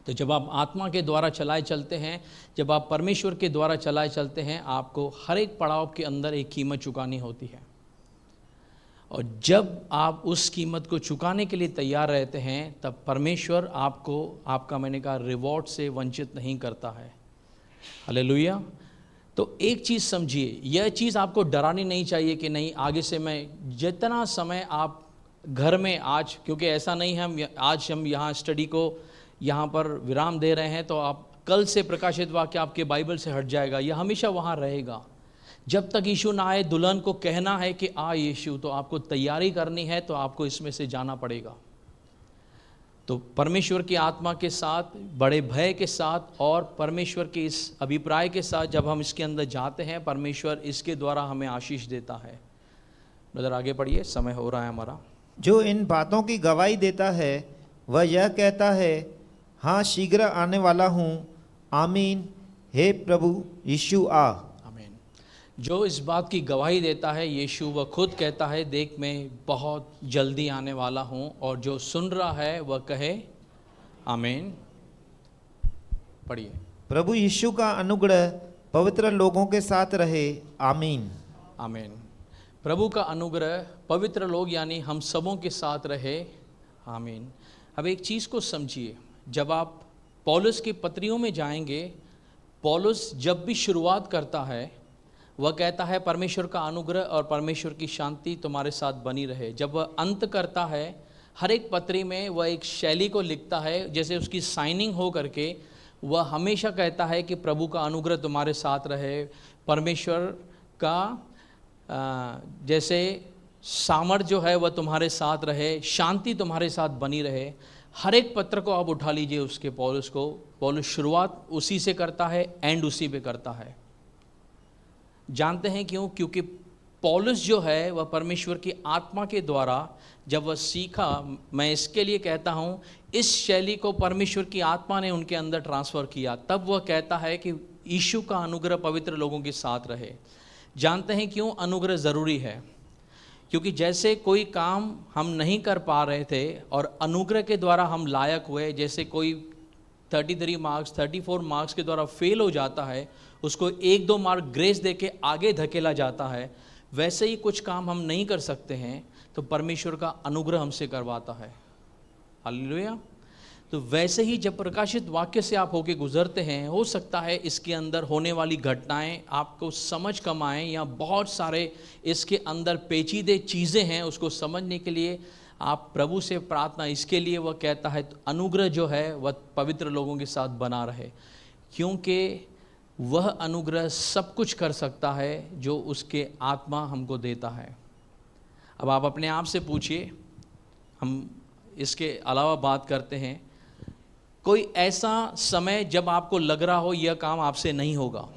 तो जब आप आत्मा के द्वारा चलाए चलते हैं, जब आप परमेश्वर के द्वारा चलाए चलते हैं, आपको हर एक पड़ाव के अंदर एक कीमत चुकानी होती है। और जब आप उस कीमत को चुकाने के लिए तैयार रहते हैं, तब परमेश्वर आपको, आपका मैंने कहा, रिवॉर्ड से वंचित नहीं करता है। हालेलुया। तो एक चीज़ समझिए, यह चीज़ आपको डरानी नहीं चाहिए कि नहीं आगे से मैं, जितना समय आप घर में आज, क्योंकि ऐसा नहीं है आज हम यहाँ स्टडी को यहाँ पर विराम दे रहे हैं तो आप कल से प्रकाशित वाक्य आपके बाइबल से हट जाएगा, यह हमेशा वहाँ रहेगा। जब तक यीशु ना आए, दुल्हन को कहना है कि आ यीशु, तो आपको तैयारी करनी है, तो आपको इसमें से जाना पड़ेगा। तो परमेश्वर की आत्मा के साथ, बड़े भय के साथ और परमेश्वर के इस अभिप्राय के साथ जब हम इसके अंदर जाते हैं, परमेश्वर इसके द्वारा हमें आशीष देता है। ब्रदर आगे पढ़िए, समय हो रहा है हमारा। जो इन बातों की गवाही देता है वह यह कहता है, हाँ शीघ्र आने वाला हूँ, आमीन, हे प्रभु यीशु आ। आमीन। जो इस बात की गवाही देता है यीशु, वह खुद कहता है, देख मैं बहुत जल्दी आने वाला हूँ। और जो सुन रहा है वह कहे आमीन। पढ़िए। प्रभु यीशु का अनुग्रह पवित्र लोगों के साथ रहे, आमीन। आमीन। प्रभु का अनुग्रह पवित्र लोग यानी हम सबों के साथ रहे, आमीन। अब एक चीज़ को समझिए, जब आप पौलुस की पत्रियों में जाएंगे, पौलुस जब भी शुरुआत करता है वह कहता है परमेश्वर का अनुग्रह और परमेश्वर की शांति तुम्हारे साथ बनी रहे। जब वह अंत करता है हर एक पत्री में, वह एक शैली को लिखता है जैसे उसकी साइनिंग हो करके, वह हमेशा कहता है कि प्रभु का अनुग्रह तुम्हारे साथ रहे, परमेश्वर का जैसे सामर्थ जो है वह तुम्हारे साथ रहे, शांति तुम्हारे साथ बनी रहे। हर एक पत्र को आप उठा लीजिए उसके, पौलुस को, पौलुस शुरुआत उसी से करता है, एंड उसी पे करता है। जानते हैं क्यों? क्योंकि पौलुस जो है वह परमेश्वर की आत्मा के द्वारा जब वह सीखा, मैं इसके लिए कहता हूँ इस शैली को परमेश्वर की आत्मा ने उनके अंदर ट्रांसफ़र किया, तब वह कहता है कि यीशु का अनुग्रह पवित्र लोगों के साथ रहे। जानते हैं क्यों अनुग्रह ज़रूरी है? क्योंकि जैसे कोई काम हम नहीं कर पा रहे थे और अनुग्रह के द्वारा हम लायक हुए, जैसे कोई 33 मार्क्स 34 मार्क्स के द्वारा फेल हो जाता है, उसको 1-2 मार्क ग्रेस दे के आगे धकेला जाता है, वैसे ही कुछ काम हम नहीं कर सकते हैं तो परमेश्वर का अनुग्रह हमसे करवाता है। हालेलुया। तो वैसे ही जब प्रकाशित वाक्य से आप होके गुजरते हैं, हो सकता है इसके अंदर होने वाली घटनाएं आपको समझ कम आएँ, या बहुत सारे इसके अंदर पेचीदे चीज़ें हैं, उसको समझने के लिए आप प्रभु से प्रार्थना, इसके लिए वह कहता है अनुग्रह जो है वह पवित्र लोगों के साथ बना रहे, क्योंकि वह अनुग्रह सब कुछ कर सकता है जो उसके आत्मा हमको देता है। अब आप अपने आप से पूछिए, हम इसके अलावा बात करते हैं, कोई ऐसा समय जब आपको लग रहा हो यह काम आपसे नहीं होगा,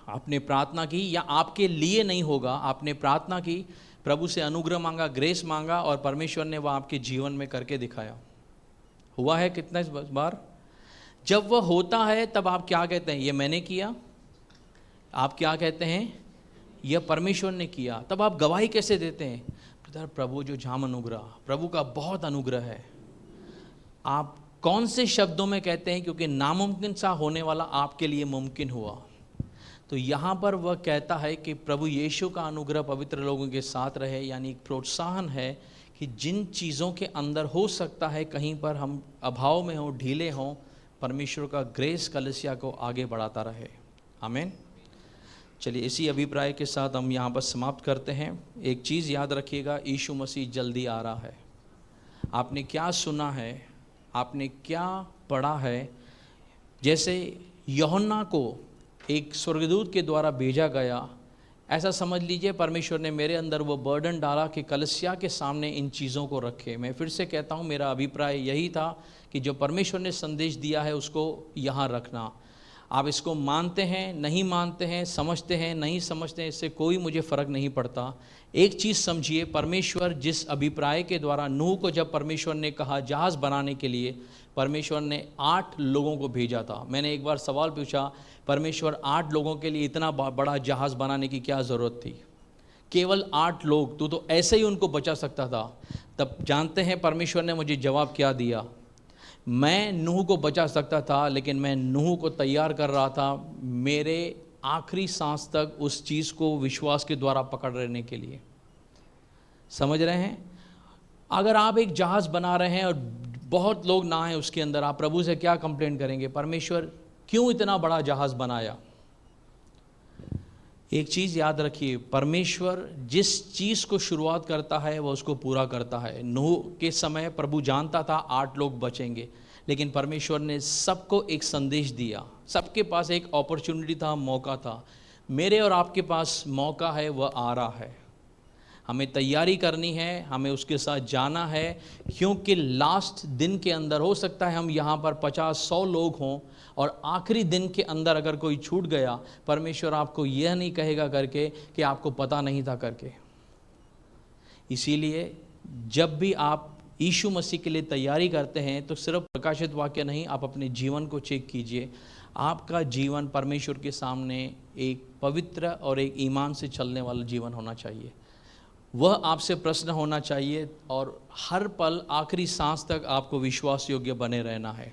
आपने प्रार्थना की या आपके लिए नहीं होगा, आपने प्रार्थना की, प्रभु से अनुग्रह मांगा, ग्रेस मांगा और परमेश्वर ने वह आपके जीवन में करके दिखाया? हुआ है कितने बार? जब वह होता है तब आप क्या कहते हैं? ये मैंने किया। आप क्या कहते हैं? यह परमेश्वर ने किया। तब आप गवाही कैसे देते हैं? प्रभु जो जाम अनुग्रह, प्रभु का बहुत अनुग्रह है। आप कौन से शब्दों में कहते हैं? क्योंकि नामुमकिन सा होने वाला आपके लिए मुमकिन हुआ। तो यहाँ पर वह कहता है कि प्रभु यीशु का अनुग्रह पवित्र लोगों के साथ रहे, यानी एक प्रोत्साहन है कि जिन चीज़ों के अंदर हो सकता है कहीं पर हम अभाव में हों, ढीले हों, परमेश्वर का ग्रेस कलीसिया को आगे बढ़ाता रहे। आमीन। चलिए इसी अभिप्राय के साथ हम यहाँ पर समाप्त करते हैं। एक चीज़ याद रखिएगा, यीशु मसीह जल्दी आ रहा है। आपने क्या सुना है, आपने क्या पढ़ा है? जैसे यूहन्ना को एक स्वर्गदूत के द्वारा भेजा गया, ऐसा समझ लीजिए परमेश्वर ने मेरे अंदर वो बर्डन डाला कि कलीसिया के सामने इन चीज़ों को रखे। मैं फिर से कहता हूँ, मेरा अभिप्राय यही था कि जो परमेश्वर ने संदेश दिया है उसको यहाँ रखना। आप इसको मानते हैं, नहीं मानते हैं, समझते हैं, नहीं समझते हैं, इससे कोई मुझे फ़र्क नहीं पड़ता। एक चीज़ समझिए, परमेश्वर जिस अभिप्राय के द्वारा नूह को जब परमेश्वर ने कहा जहाज़ बनाने के लिए, परमेश्वर ने 8 लोगों को भेजा था। मैंने एक बार सवाल पूछा, परमेश्वर 8 लोगों के लिए इतना बड़ा जहाज़ बनाने की क्या ज़रूरत थी? केवल 8 लोग, तू तो ऐसे ही उनको बचा सकता था। तब जानते हैं परमेश्वर ने मुझे जवाब क्या दिया? मैं नूह को बचा सकता था, लेकिन मैं नूह को तैयार कर रहा था मेरे आखिरी सांस तक उस चीज़ को विश्वास के द्वारा पकड़ रहने के लिए। समझ रहे हैं? अगर आप एक जहाज़ बना रहे हैं और बहुत लोग ना हैं उसके अंदर, आप प्रभु से क्या कंप्लेंट करेंगे? परमेश्वर क्यों इतना बड़ा जहाज़ बनाया? एक चीज़ याद रखिए, परमेश्वर जिस चीज़ को शुरुआत करता है वह उसको पूरा करता है। नूह के समय प्रभु जानता था 8 लोग बचेंगे, लेकिन परमेश्वर ने सबको एक संदेश दिया। सबके पास एक अपॉर्चुनिटी था, मौका था। मेरे और आपके पास मौका है, वह आ रहा है। हमें तैयारी करनी है, हमें उसके साथ जाना है, क्योंकि लास्ट दिन के अंदर हो सकता है हम यहाँ पर 50-100 लोग हों और आखिरी दिन के अंदर अगर कोई छूट गया, परमेश्वर आपको यह नहीं कहेगा करके कि आपको पता नहीं था करके। इसीलिए जब भी आप यीशु मसीह के लिए तैयारी करते हैं तो सिर्फ प्रकाशित वाक्य नहीं, आप अपने जीवन को चेक कीजिए। आपका जीवन परमेश्वर के सामने एक पवित्र और एक ईमान से चलने वाला जीवन होना चाहिए। वह आपसे प्रश्न होना चाहिए और हर पल आखिरी सांस तक आपको विश्वास योग्य बने रहना है।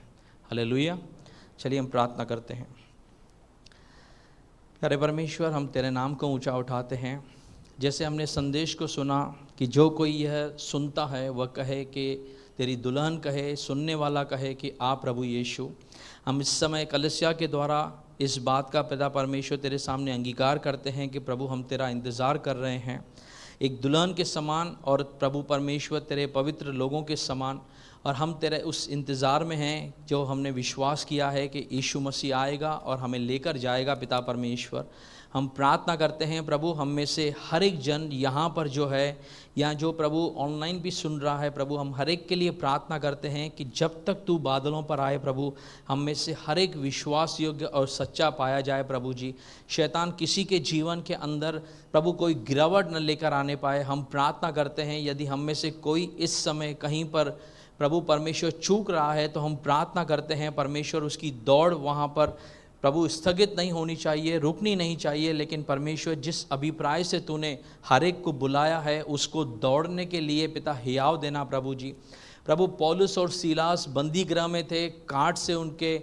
हालेलुया। चलिए हम प्रार्थना करते हैं। प्यारे परमेश्वर, हम तेरे नाम को ऊंचा उठाते हैं। जैसे हमने संदेश को सुना कि जो कोई यह सुनता है वह कहे कि तेरी दुल्हन कहे, सुनने वाला कहे कि आ प्रभु यीशु। हम इस समय कलीसिया के द्वारा इस बात का पिता परमेश्वर तेरे सामने अंगीकार करते हैं कि प्रभु हम तेरा इंतज़ार कर रहे हैं एक दुल्हन के समान, और प्रभु परमेश्वर तेरे पवित्र लोगों के समान, और हम तेरे उस इंतज़ार में हैं जो हमने विश्वास किया है कि यीशु मसीह आएगा और हमें लेकर जाएगा। पिता परमेश्वर, हम प्रार्थना करते हैं प्रभु, हम में से हर एक जन यहाँ पर जो है या जो प्रभु ऑनलाइन भी सुन रहा है, प्रभु हम हर एक के लिए प्रार्थना करते हैं कि जब तक तू बादलों पर आए प्रभु, हम में से हर एक विश्वास योग्य और सच्चा पाया जाए प्रभु जी। शैतान किसी के जीवन के अंदर प्रभु कोई गिरावट न लेकर आने पाए। हम प्रार्थना करते हैं यदि हम में से कोई इस समय कहीं पर प्रभु परमेश्वर चूक रहा है, तो हम प्रार्थना करते हैं परमेश्वर उसकी दौड़ वहाँ पर प्रभु स्थगित नहीं होनी चाहिए, रुकनी नहीं चाहिए, लेकिन परमेश्वर जिस अभिप्राय से तूने हर एक को बुलाया है उसको दौड़ने के लिए पिता हियाव देना प्रभु जी। प्रभु पौलुस और सीलास बंदी गृह में थे, कांट से उनके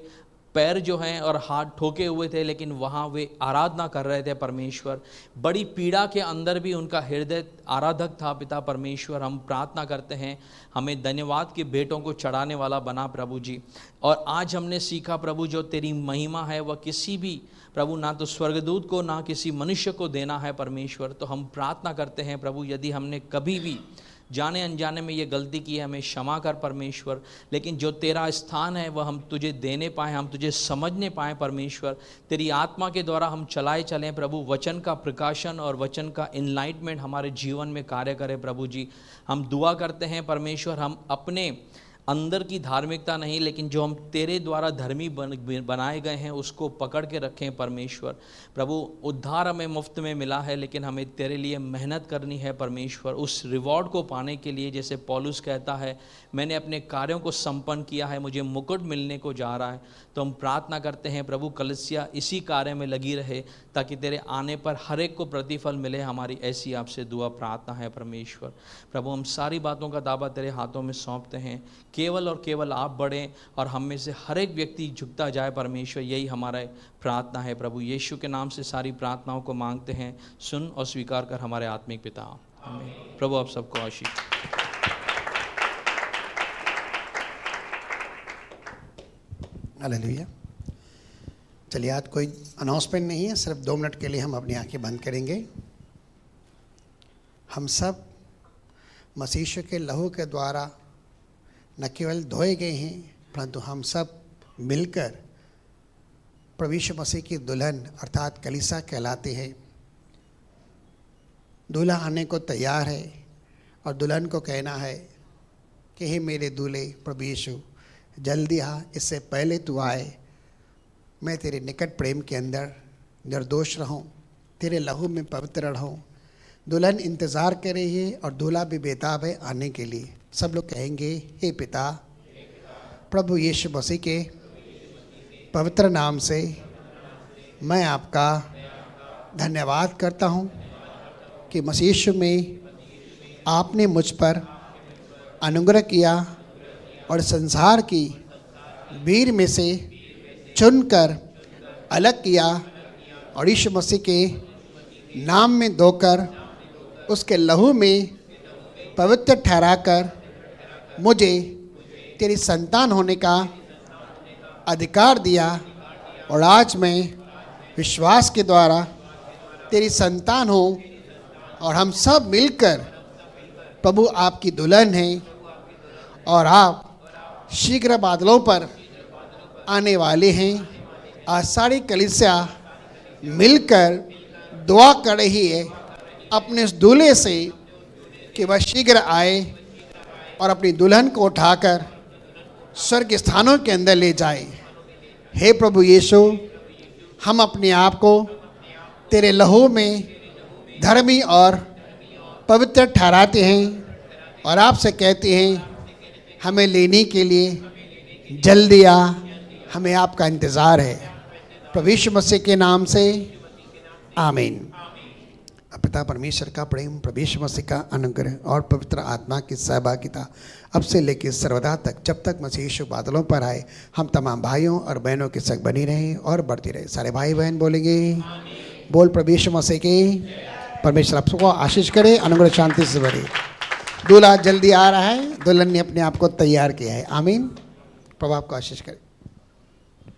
पैर जो हैं और हाथ ठोके हुए थे, लेकिन वहाँ वे आराधना कर रहे थे परमेश्वर। बड़ी पीड़ा के अंदर भी उनका हृदय आराधक था पिता परमेश्वर। हम प्रार्थना करते हैं हमें धन्यवाद के भेंटों को चढ़ाने वाला बना प्रभु जी। और आज हमने सीखा प्रभु जो तेरी महिमा है वह किसी भी प्रभु ना तो स्वर्गदूत को ना किसी मनुष्य को देना है परमेश्वर। तो हम प्रार्थना करते हैं प्रभु यदि हमने कभी भी जाने अनजाने में ये गलती की है हमें क्षमा कर परमेश्वर, लेकिन जो तेरा स्थान है वह हम तुझे देने पाएँ, हम तुझे समझने पाएँ परमेश्वर। तेरी आत्मा के द्वारा हम चलाए चलें प्रभु, वचन का प्रकाशन और वचन का इनलाइटमेंट हमारे जीवन में कार्य करे प्रभु जी। हम दुआ करते हैं परमेश्वर, हम अपने अंदर की धार्मिकता नहीं लेकिन जो हम तेरे द्वारा धर्मी बनाए गए हैं उसको पकड़ के रखें परमेश्वर। प्रभु उद्धार हमें मुफ्त में मिला है, लेकिन हमें तेरे लिए मेहनत करनी है परमेश्वर, उस रिवॉर्ड को पाने के लिए। जैसे पौलुस कहता है मैंने अपने कार्यों को संपन्न किया है, मुझे मुकुट मिलने को जा रहा है। तो हम प्रार्थना करते हैं प्रभु कलीसिया इसी कार्य में लगी रहे ताकि तेरे आने पर हर एक को प्रतिफल मिले। हमारी ऐसी आपसे दुआ प्रार्थना है परमेश्वर। प्रभु हम सारी बातों का दावा तेरे हाथों में सौंपते हैं, केवल और केवल आप बढ़ें और हम में से हर एक व्यक्ति झुकता जाए परमेश्वर, यही हमारा प्रार्थना है प्रभु। यीशु के नाम से सारी प्रार्थनाओं को मांगते हैं, सुन और स्वीकार कर हमारे आत्मिक पिता, आमीन। प्रभु आप सबको आशीष। हालेलुया। चलिए आज कोई अनाउंसमेंट नहीं है, सिर्फ 2 मिनट के लिए हम अपनी आंखें बंद करेंगे। हम सब मसीह के लहू के द्वारा न केवल धोए गए हैं, परंतु हम सब मिलकर प्रभु यीशु मसीह की दुल्हन अर्थात कलीसिया कहलाते हैं। दूल्हा आने को तैयार है और दुल्हन को कहना है कि हे मेरे दूल्हे प्रभु यीशु जल्दी आ, इससे पहले तू आए मैं तेरे निकट प्रेम के अंदर निर्दोष रहूं, तेरे लहू में पवित्र रहूं। दुल्हन इंतज़ार कर रही है और दूल्हा भी बेताब है आने के लिए। सब लोग कहेंगे हे पिता प्रभु यीशु मसीह के पवित्र नाम से मैं आपका धन्यवाद करता हूं कि मसीह यीशु में आपने मुझ पर अनुग्रह किया और संसार की भीड़ में से चुनकर अलग किया और यीशु मसीह के नाम में धोकर उसके लहू में पवित्र ठहराकर मुझे तेरी संतान होने का अधिकार दिया। और आज मैं विश्वास के द्वारा तेरी संतान हूँ और हम सब मिलकर प्रभु आपकी दुल्हन हैं और आप शीघ्र बादलों पर आने वाले हैं। आज सारी कलीसिया मिलकर दुआ कर रही है अपने उस दूल्हे से कि वह शीघ्र आए और अपनी दुल्हन को उठाकर स्वर्ग स्थानों के अंदर ले जाए। हे प्रभु यीशु, हम अपने आप को तेरे लहू में धर्मी और पवित्र ठहराते हैं और आपसे कहते हैं हमें लेने के लिए जल्दी आ, हमें आपका इंतज़ार है। प्रभु यीशु मसीह के नाम से आमीन। पिता परमेश्वर का प्रेम, प्रभु यीशु मसीह का अनुग्रह और पवित्र आत्मा की सहभागिता अब से लेकर सर्वदा तक, जब तक मसीह यीशु बादलों पर आए, हम तमाम भाइयों और बहनों के संग बनी रहे और बढ़ती रहे। सारे भाई बहन बोलेंगे बोल प्रभु यीशु मसीह के। परमेश्वर आप सबको आशीष करे, अनुग्रह शांति से भरे। दूल्हा जल्दी आ रहा है, दुल्हन ने अपने आप को तैयार किया है। आमीन। प्रभु आपको आशीष करे।